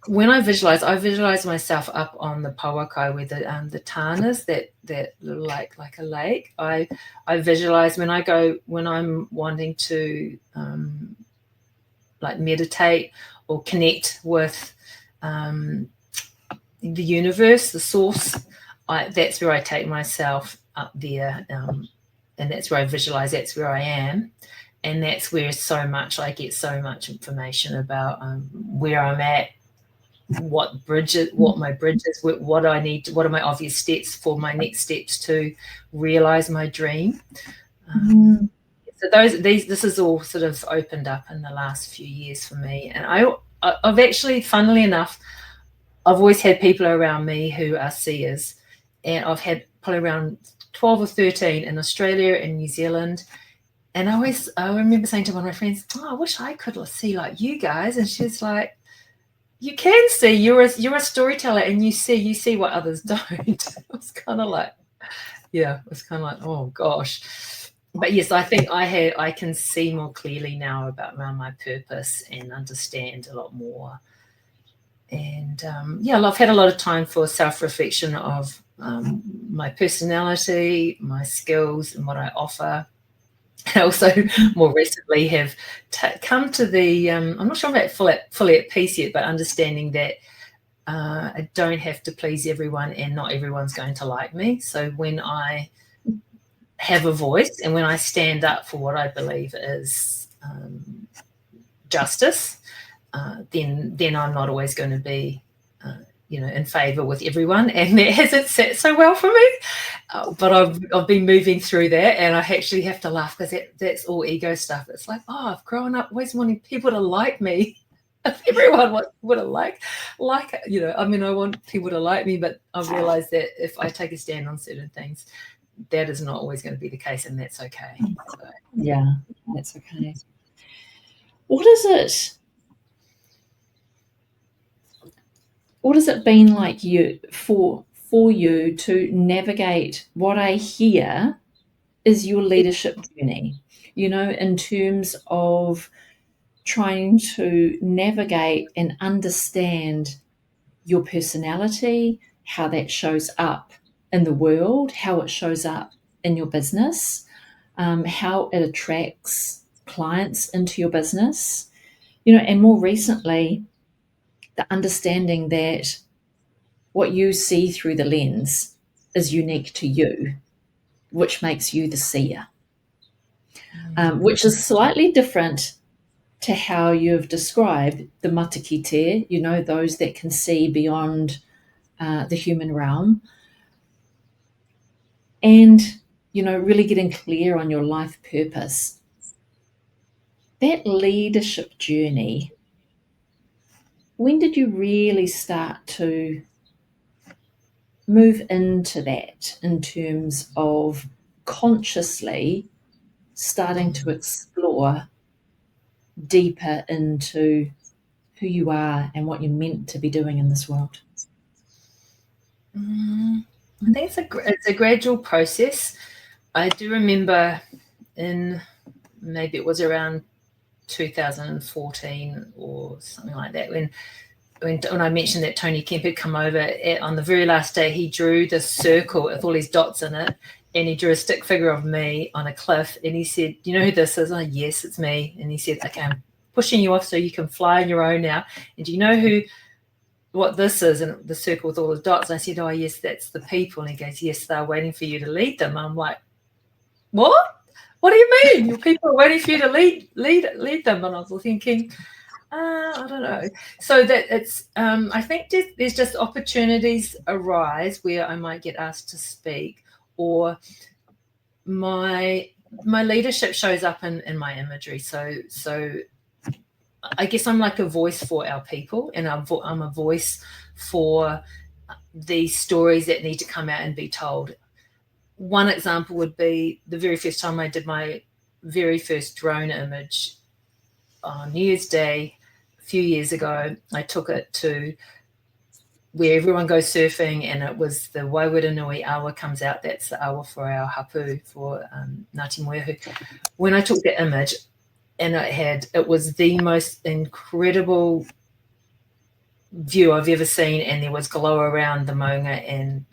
When I visualize myself up on the pawakai where the tanas that look like a lake. I visualize when I'm wanting to like meditate or connect with the universe, the source. That's where I take myself up there, and that's where I visualize. That's where I am. And that's where I get so much information about where I'm at, what my bridges, what I need, what are my obvious steps for my next steps to realize my dream. So this is all sort of opened up in the last few years for me. And I've actually, funnily enough, I've always had people around me who are seers, and I've had probably around 12 or 13 in Australia and New Zealand. And I remember saying to one of my friends, I wish I could see like you guys. And she's like, you can see, you're a storyteller, and you see what others don't. It was kind of like, oh gosh. But yes, I think I can see more clearly now around my purpose and understand a lot more. And I've had a lot of time for self-reflection of my personality, my skills, and what I offer. I also more recently have come to the, I'm not sure if I'm fully at peace yet, but understanding that I don't have to please everyone, and not everyone's going to like me. So when I have a voice and when I stand up for what I believe is justice, then I'm not always going to be in favour with everyone, and that hasn't sat so well for me. But I've been moving through that, and I actually have to laugh because that's all ego stuff. It's like, I've grown up always wanting people to like me. Everyone would have liked, I want people to like me, but I've realised that if I take a stand on certain things, that is not always going to be the case, and that's okay. So. Yeah, that's okay. What has it been like for you to navigate what I hear is your leadership journey, in terms of trying to navigate and understand your personality, how that shows up in the world, how it shows up in your business, how it attracts clients into your business, and more recently, the understanding that what you see through the lens is unique to you, which makes you the seer, which is slightly different to how you've described the matakite, those that can see beyond the human realm. And, really getting clear on your life purpose. That leadership journey, when did you really start to move into that in terms of consciously starting to explore deeper into who you are and what you're meant to be doing in this world? I think it's a gradual process. I do remember maybe it was around 2014 or something like that, when I mentioned that Tony Kemp had come over on the very last day. He drew this circle with all these dots in it, and he drew a stick figure of me on a cliff, and he said, "Do you know who this is?" Yes, it's me. And he said, "Okay, I'm pushing you off so you can fly on your own now. And do you know what this is?" And the circle with all the dots. And I said, "Oh, yes, that's the people." And he goes, "Yes, they're waiting for you to lead them." And I'm like, "What? What do you mean? Your people are waiting for you to lead them?" And I was thinking, I don't know. So that it's, I think there's just opportunities arise where I might get asked to speak, or my leadership shows up in my imagery. So I guess I'm like a voice for our people, and I'm a voice for these stories that need to come out and be told. One example would be the very first time I did my very first drone image on New Year's Day a few years ago. I took it to where everyone goes surfing, and it was the Waiwara Nui awa comes out. That's the awa for our hapu for Ngāti Moehu. When I took the image, and it was the most incredible view I've ever seen, and there was glow around the maunga, and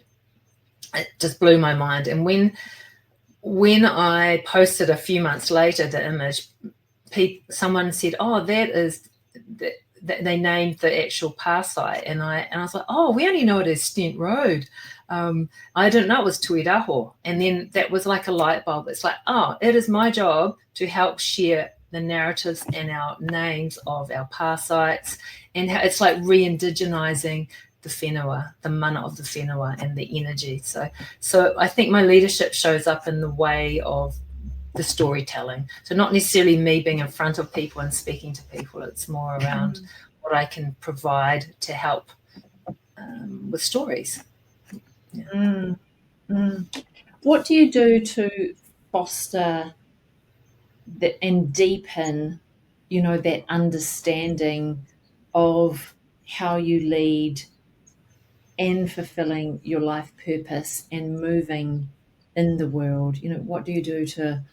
it just blew my mind. And when I posted a few months later the image, someone said, "Oh, that is," they named the actual pā site, and I was like, "Oh, we only know it as Stent Road. I didn't know it was Tuiraho." And then that was like a light bulb. It's like, oh, it is my job to help share the narratives and our names of our pā sites, and how it's like re-indigenizing the whenua, the mana of the whenua, and the energy. So I think my leadership shows up in the way of the storytelling. So not necessarily me being in front of people and speaking to people. It's more around what I can provide to help with stories. Yeah. What do you do to foster and deepen, that understanding of how you lead and fulfilling your life purpose and moving in the world? What do you do to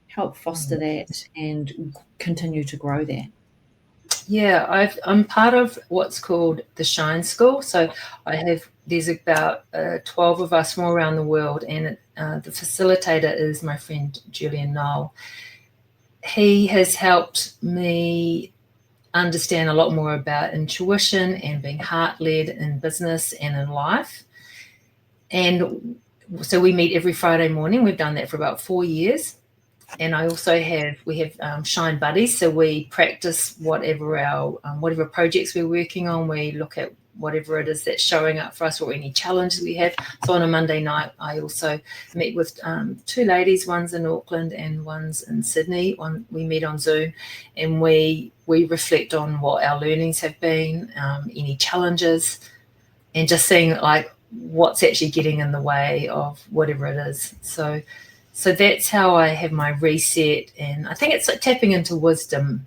help foster that and continue to grow that? Yeah, I'm part of what's called the Shine School. So there's about 12 of us from all around the world, and the facilitator is my friend Julian Knoll. He has helped me understand a lot more about intuition and being heart-led in business and in life. And so we meet every Friday morning. We've done that for about 4 years. And I also we have Shine Buddies. So we practice whatever projects we're working on. We look at whatever it is that's showing up for us or any challenges we have. So on a Monday night, I also meet with 2 ladies, one's in Auckland and one's in Sydney. We meet on Zoom, and we reflect on what our learnings have been, any challenges, and just seeing like what's actually getting in the way of whatever it is. So that's how I have my reset, and I think it's like tapping into wisdom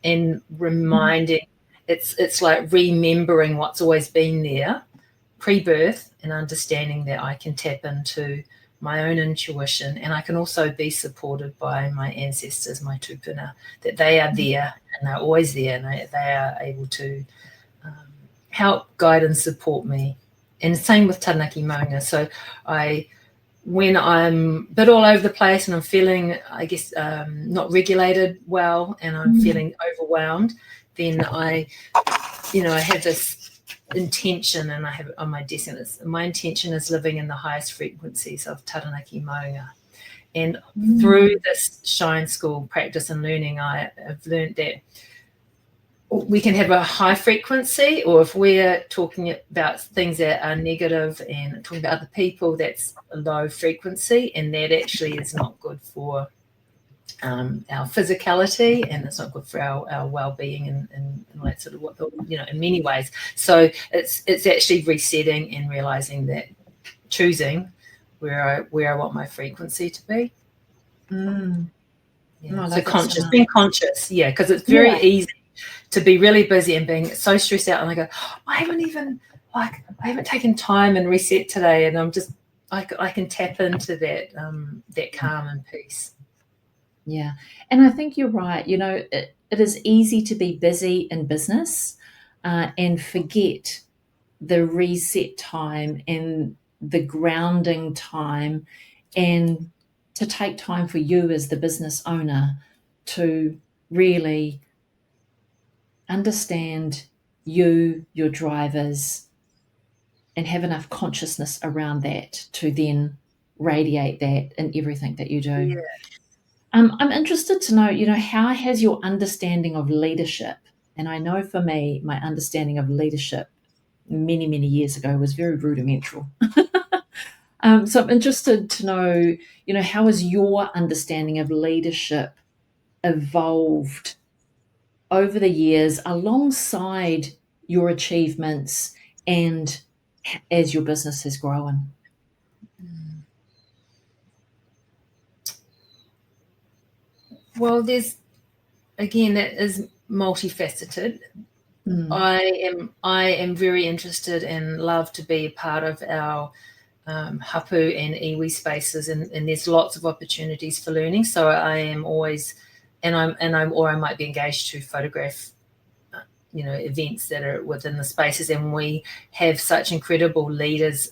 and reminding. It's like remembering what's always been there pre-birth, and understanding that I can tap into my own intuition, and I can also be supported by my ancestors, my tupuna, that they are there and they're always there, and they are able to help guide and support me. And same with Taranaki Maunga. So when I'm a bit all over the place and I'm feeling, I guess, not regulated well, and I'm feeling overwhelmed, then I have this intention, and I have on my destiny. My intention is living in the highest frequencies of Taranaki Maunga. And through this Shine School practice and learning, I have learned that we can have a high frequency, or if we're talking about things that are negative and talking about other people, that's a low frequency, and that actually is not good for our physicality, and it's not good for our well-being and that sort of in many ways. So it's actually resetting and realizing that, choosing where I want my frequency to be. Yeah. So being conscious, because it's very easy to be really busy and being so stressed out, and I go, I haven't taken time and reset today, and I'm just I can tap into that calm and peace. Yeah, and I think you're right. It is easy to be busy in business and forget the reset time and the grounding time, and to take time for you as the business owner to really understand your drivers, and have enough consciousness around that to then radiate that in everything that you do. Yeah. I'm interested to know, how has your understanding of leadership, and I know for me, my understanding of leadership many, many years ago was very rudimental. So I'm interested to know, how has your understanding of leadership evolved over the years alongside your achievements and as your business has grown? Well, that is multifaceted. I am very interested and love to be a part of our hapu and iwi spaces, and there's lots of opportunities for learning. So I am always, or I might be engaged to photograph, events that are within the spaces, and we have such incredible leaders,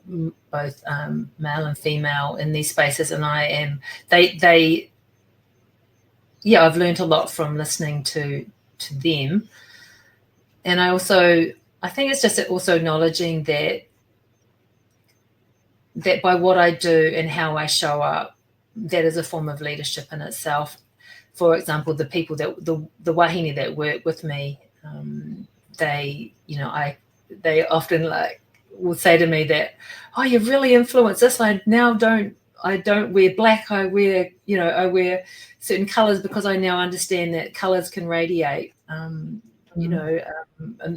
both male and female, in these spaces, and I've learned a lot from listening to them. And I think it's just also acknowledging that by what I do and how I show up, that is a form of leadership in itself. For example, the people the wahine that work with me, they often will say to me that, oh, you've really influenced this. I don't wear black. I wear certain colors because I now understand that colors can radiate. you know,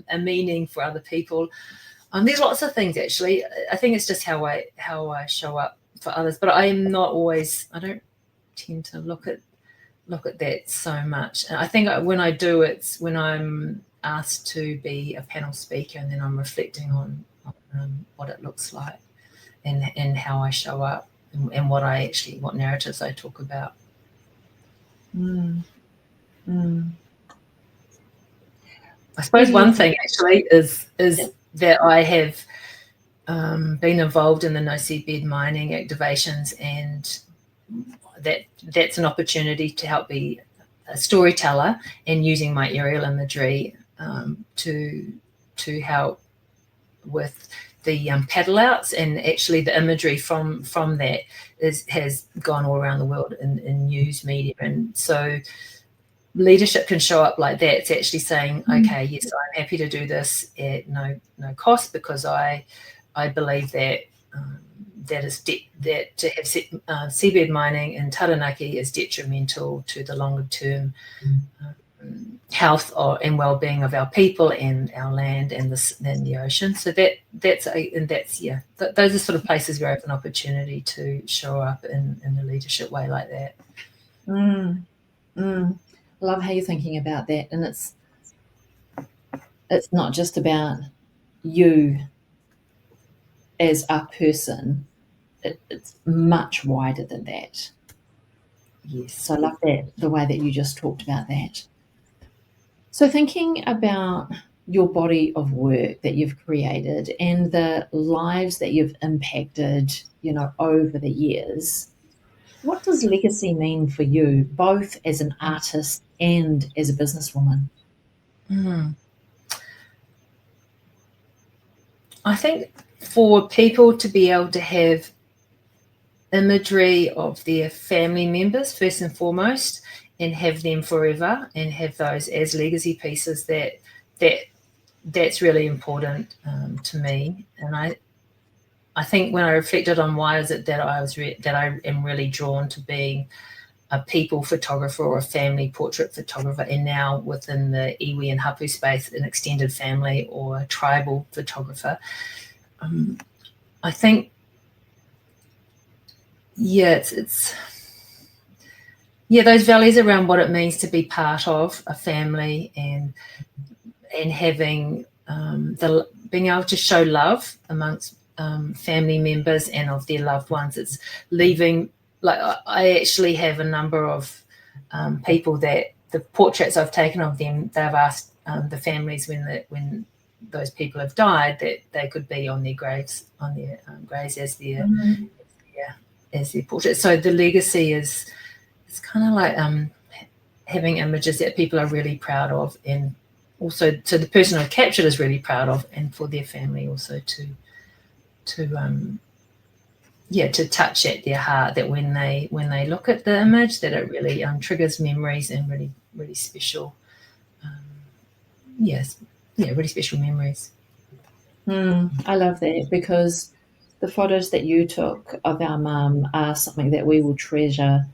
a meaning for other people. There's lots of things, actually. I think it's just how I show up for others, but I don't tend to look at that so much. And I think when I do, it's when I'm asked to be a panel speaker, and then I'm reflecting on what it looks like and how I show up, and what narratives I talk about. I suppose one thing actually is that I have been involved in the no seabed mining activations, and that's an opportunity to help be a storyteller, and using my aerial imagery to help with the paddle outs, and actually the imagery from that has gone all around the world in news media. And so leadership can show up like that. It's actually saying, okay, yes, I'm happy to do this at no cost, because I believe that that to have seabed mining in Taranaki is detrimental to the longer term health and well-being of our people and our land and the ocean. So those are sort of places where I have an opportunity to show up in a leadership way like that. Love how you're thinking about that, and it's not just about you as a person. It's much wider than that. Yes. So I love that, the way that you just talked about that. So thinking about your body of work that you've created and the lives that you've impacted, over the years, what does legacy mean for you, both as an artist and as a businesswoman? I think for people to be able to have imagery of their family members first and foremost, and have them forever, and have those as legacy pieces, that's really important to me. And I think when I reflected on why is it that I am really drawn to being a people photographer or a family portrait photographer, and now within the iwi and hapu space, an extended family or a tribal photographer, I think, those values around what it means to be part of a family, and having being able to show love amongst family members and of their loved ones. It's leaving, like I actually have a number of people that the portraits I've taken of them, they've asked the families when those people have died that they could be on their graves as their portrait. So the legacy is, it's kind of like having images that people are really proud of, and also so the person who captured is really proud of, and for their family also to touch at their heart, that when they look at the image, that it really triggers memories and really, really special really special memories. I love that, because the photos that you took of our mum are something that we will treasure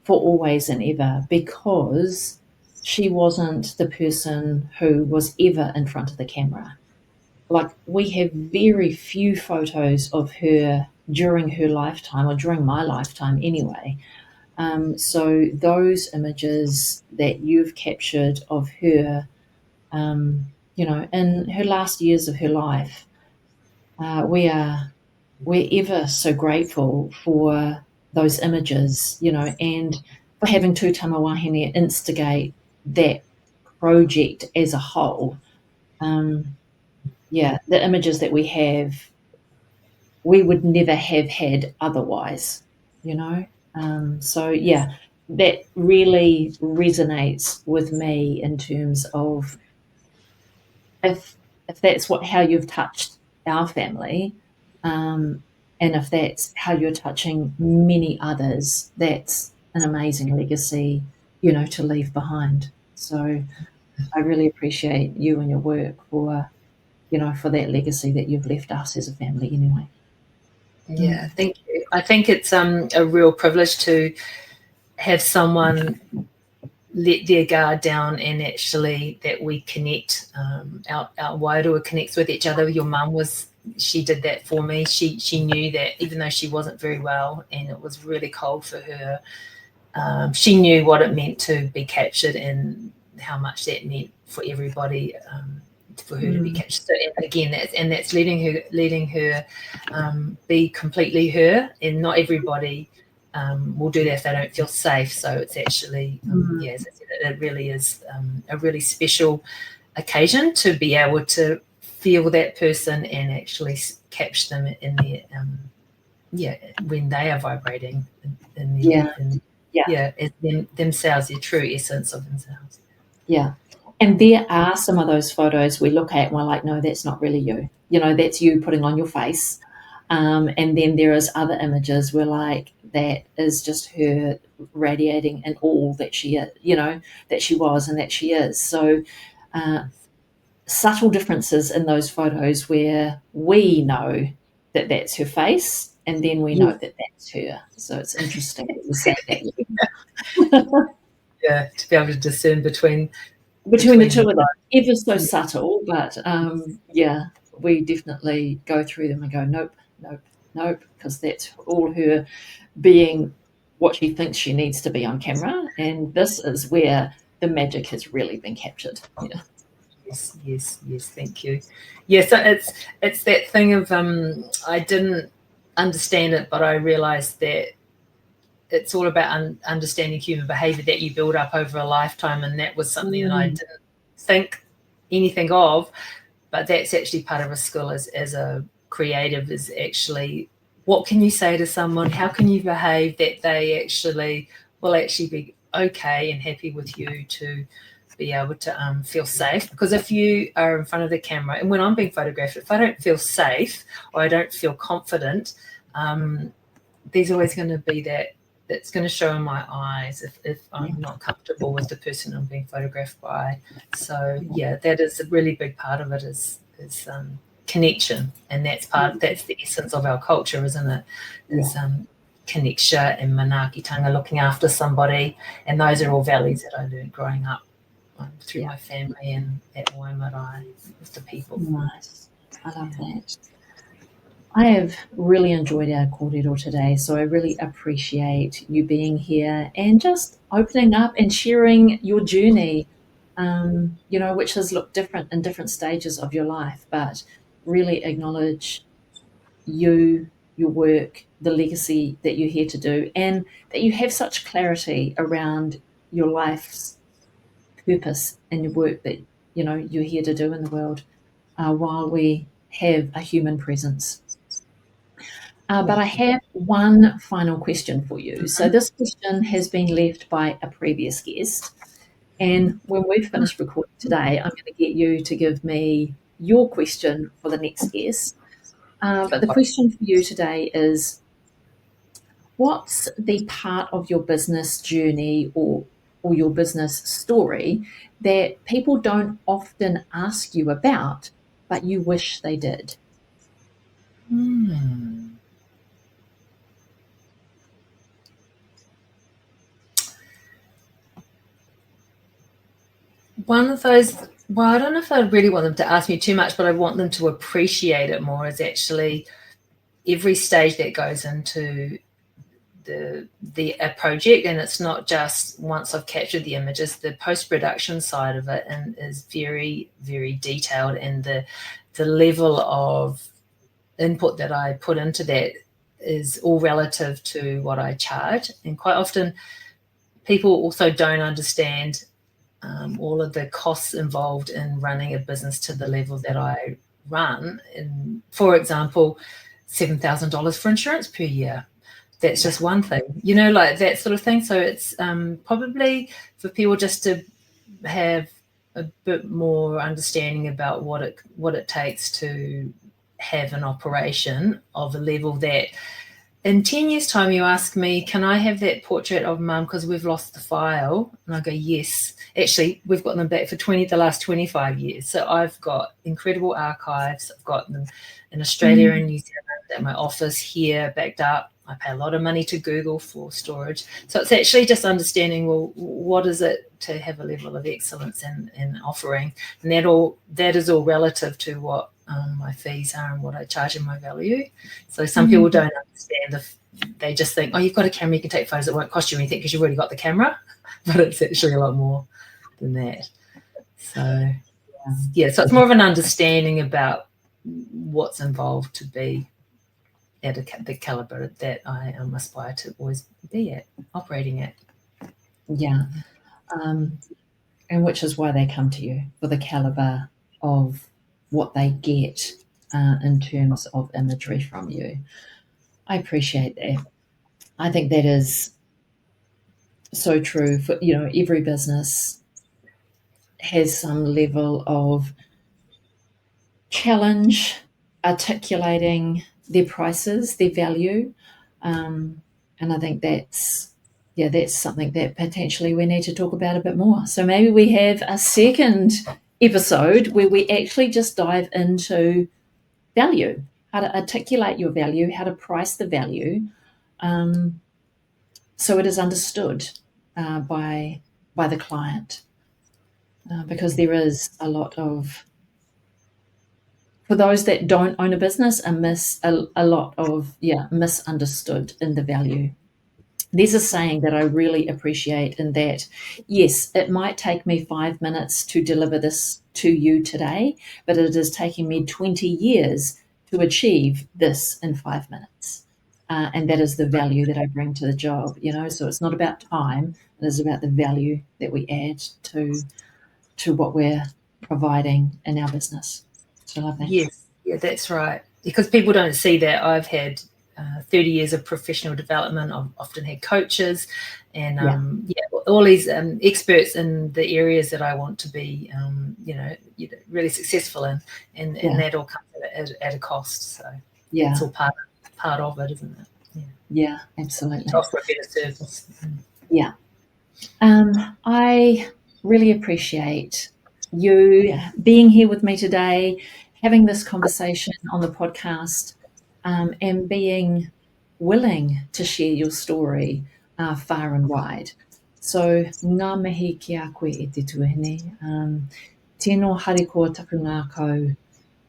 for always and ever, because she wasn't the person who was ever in front of the camera. Like, we have very few photos of her during her lifetime, or during my lifetime anyway. So those images that you've captured of her, in her last years of her life, we're ever so grateful for those images, and for having Tū Tamawahine instigate that project as a whole. The images that we have, we would never have had otherwise, that really resonates with me in terms of if that's how you've touched our family, and if that's how you're touching many others, that's an amazing legacy, to leave behind. So I really appreciate you and your work for that legacy that you've left us as a family anyway. Yeah, thank you. I think it's a real privilege to have someone let their guard down, and actually that we connect, our wairua connects with each other. Your mum she did that for me. She knew that even though she wasn't very well and it was really cold for her, she knew what it meant to be captured and how much that meant for everybody, for her to be captured. So again, that's letting her be completely her, and not everybody will do that if they don't feel safe. So it's actually, as I said, it really is a really special occasion to be able to feel that person and actually catch them in their, when they are vibrating as themselves, their true essence of themselves. Yeah. And there are some of those photos we look at and we're like, no, that's not really you. That's you putting on your face. And then there is other images where like, that is just her radiating in all that she is, that she was and that she is. So subtle differences in those photos where we know that that's her face, and then we know that that's her. So it's interesting that you say that. Yeah, to be able to discern between the two of them, ever so subtle, but we definitely go through them and go, nope, because that's all her being what she thinks she needs to be on camera, and this is where the magic has really been captured. Yeah. Yes, thank you. Yeah, so it's that thing of I didn't understand it, but I realized that it's all about understanding human behavior that you build up over a lifetime, and that was something that I didn't think anything of, but that's actually part of a skill as a creative, is actually what can you say to someone, how can you behave that they actually will actually be okay and happy with you, to be able to feel safe. Because if you are in front of the camera, and when I'm being photographed, if I don't feel safe or I don't feel confident, there's always going to be that's going to show in my eyes if I'm not comfortable with the person I'm being photographed by. So that is a really big part of it, is connection, and that's the essence of our culture, isn't it? Is connection and manaakitanga, looking after somebody, and those are all values that I learned growing up through my family and at Waimarae with the people. Nice. I love that. I have really enjoyed our kōrero today, so I really appreciate you being here and just opening up and sharing your journey, which has looked different in different stages of your life, but really acknowledge you, your work, the legacy that you're here to do, and that you have such clarity around your life's purpose and your work that you're here to do in the world, while we have a human presence. But I have one final question for you. So this question has been left by a previous guest, and when we've finished recording today, I'm going to get you to give me your question for the next guest. But the question for you today is, what's the part of your business journey or your business story that people don't often ask you about, but you wish they did? One of those, I don't know if I really want them to ask me too much, but I want them to appreciate it more, is actually every stage that goes into a project. And it's not just once I've captured the images, the post-production side of it and is very, very detailed, and the level of input that I put into that is all relative to what I charge. And quite often people also don't understand all of the costs involved in running a business to the level that I run. And for example, $7,000 for insurance per year. That's just one thing, like that sort of thing. So it's probably for people just to have a bit more understanding about what it takes to have an operation of a level that in 10 years' time you ask me, can I have that portrait of Mum because we've lost the file? And I go, yes. Actually, we've got them back for the last 25 years. So I've got incredible archives. I've got them in Australia and New Zealand at my office here backed up. I pay a lot of money to Google for storage. So it's actually just understanding, well, what is it to have a level of excellence in offering, and that is all relative to what my fees are and what I charge in my value. So some people don't understand they just think, oh, you've got a camera, you can take photos, it won't cost you anything because you've already got the camera, but it's actually a lot more than that. So so it's more of an understanding about what's involved to be at the caliber that I aspire to always be at, operating at. Yeah. And which is why they come to you, for the caliber of what they get in terms of imagery from you. I appreciate that. I think that is so true for, every business has some level of challenge articulating their prices, their value. And I think that's something that potentially we need to talk about a bit more. So maybe we have a second episode where we actually just dive into value, how to articulate your value, how to price the value, so it is understood by the client. Because there is a lot of, for those that don't own a business, a lot of misunderstood in the value. There's a saying that I really appreciate in that, yes, it might take me 5 minutes to deliver this to you today, but it is taking me 20 years to achieve this in 5 minutes. And that is the value that I bring to the job, so it's not about time, it is about the value that we add to what we're providing in our business. So I love that. Yes, yeah, that's right. Because people don't see that. I've had 30 years of professional development. I've often had coaches and all these experts in the areas that I want to be, really successful in, and that all comes at a cost. So it's all part of it, isn't it? Yeah, absolutely. To offer a better service. Yeah. I really appreciate you being here with me today, having this conversation on the podcast, and being willing to share your story far and wide. So, ngā mihi ki a koe e te tuahine. Tēnō hariko taku ngā kau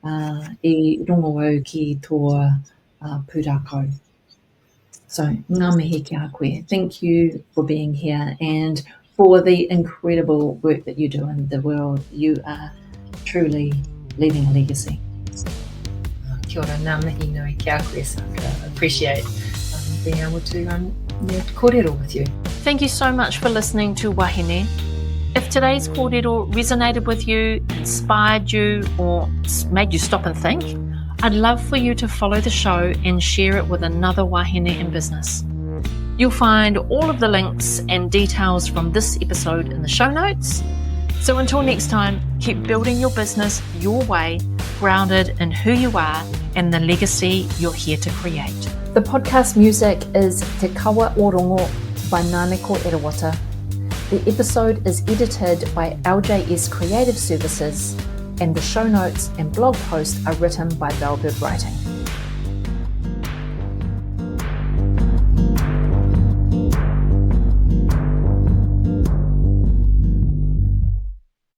I rongo au ki tō pūrākau. So, ngā mihi ki a koe. Thank you for being here and for the incredible work that you do in the world. You are truly leaving a legacy. Kia ora, ngā mihi nui ki a koe, Sandra. I appreciate being able to kōrero with you. Thank you so much for listening to Wahine. If today's kōrero resonated with you, inspired you, or made you stop and think, I'd love for you to follow the show and share it with another wahine in business. You'll find all of the links and details from this episode in the show notes. So until next time, keep building your business your way, grounded in who you are and the legacy you're here to create. The podcast music is Te Kawa o Rongo by Nāneko Erawata. The episode is edited by LJS Creative Services, and the show notes and blog post are written by Velvet Writing.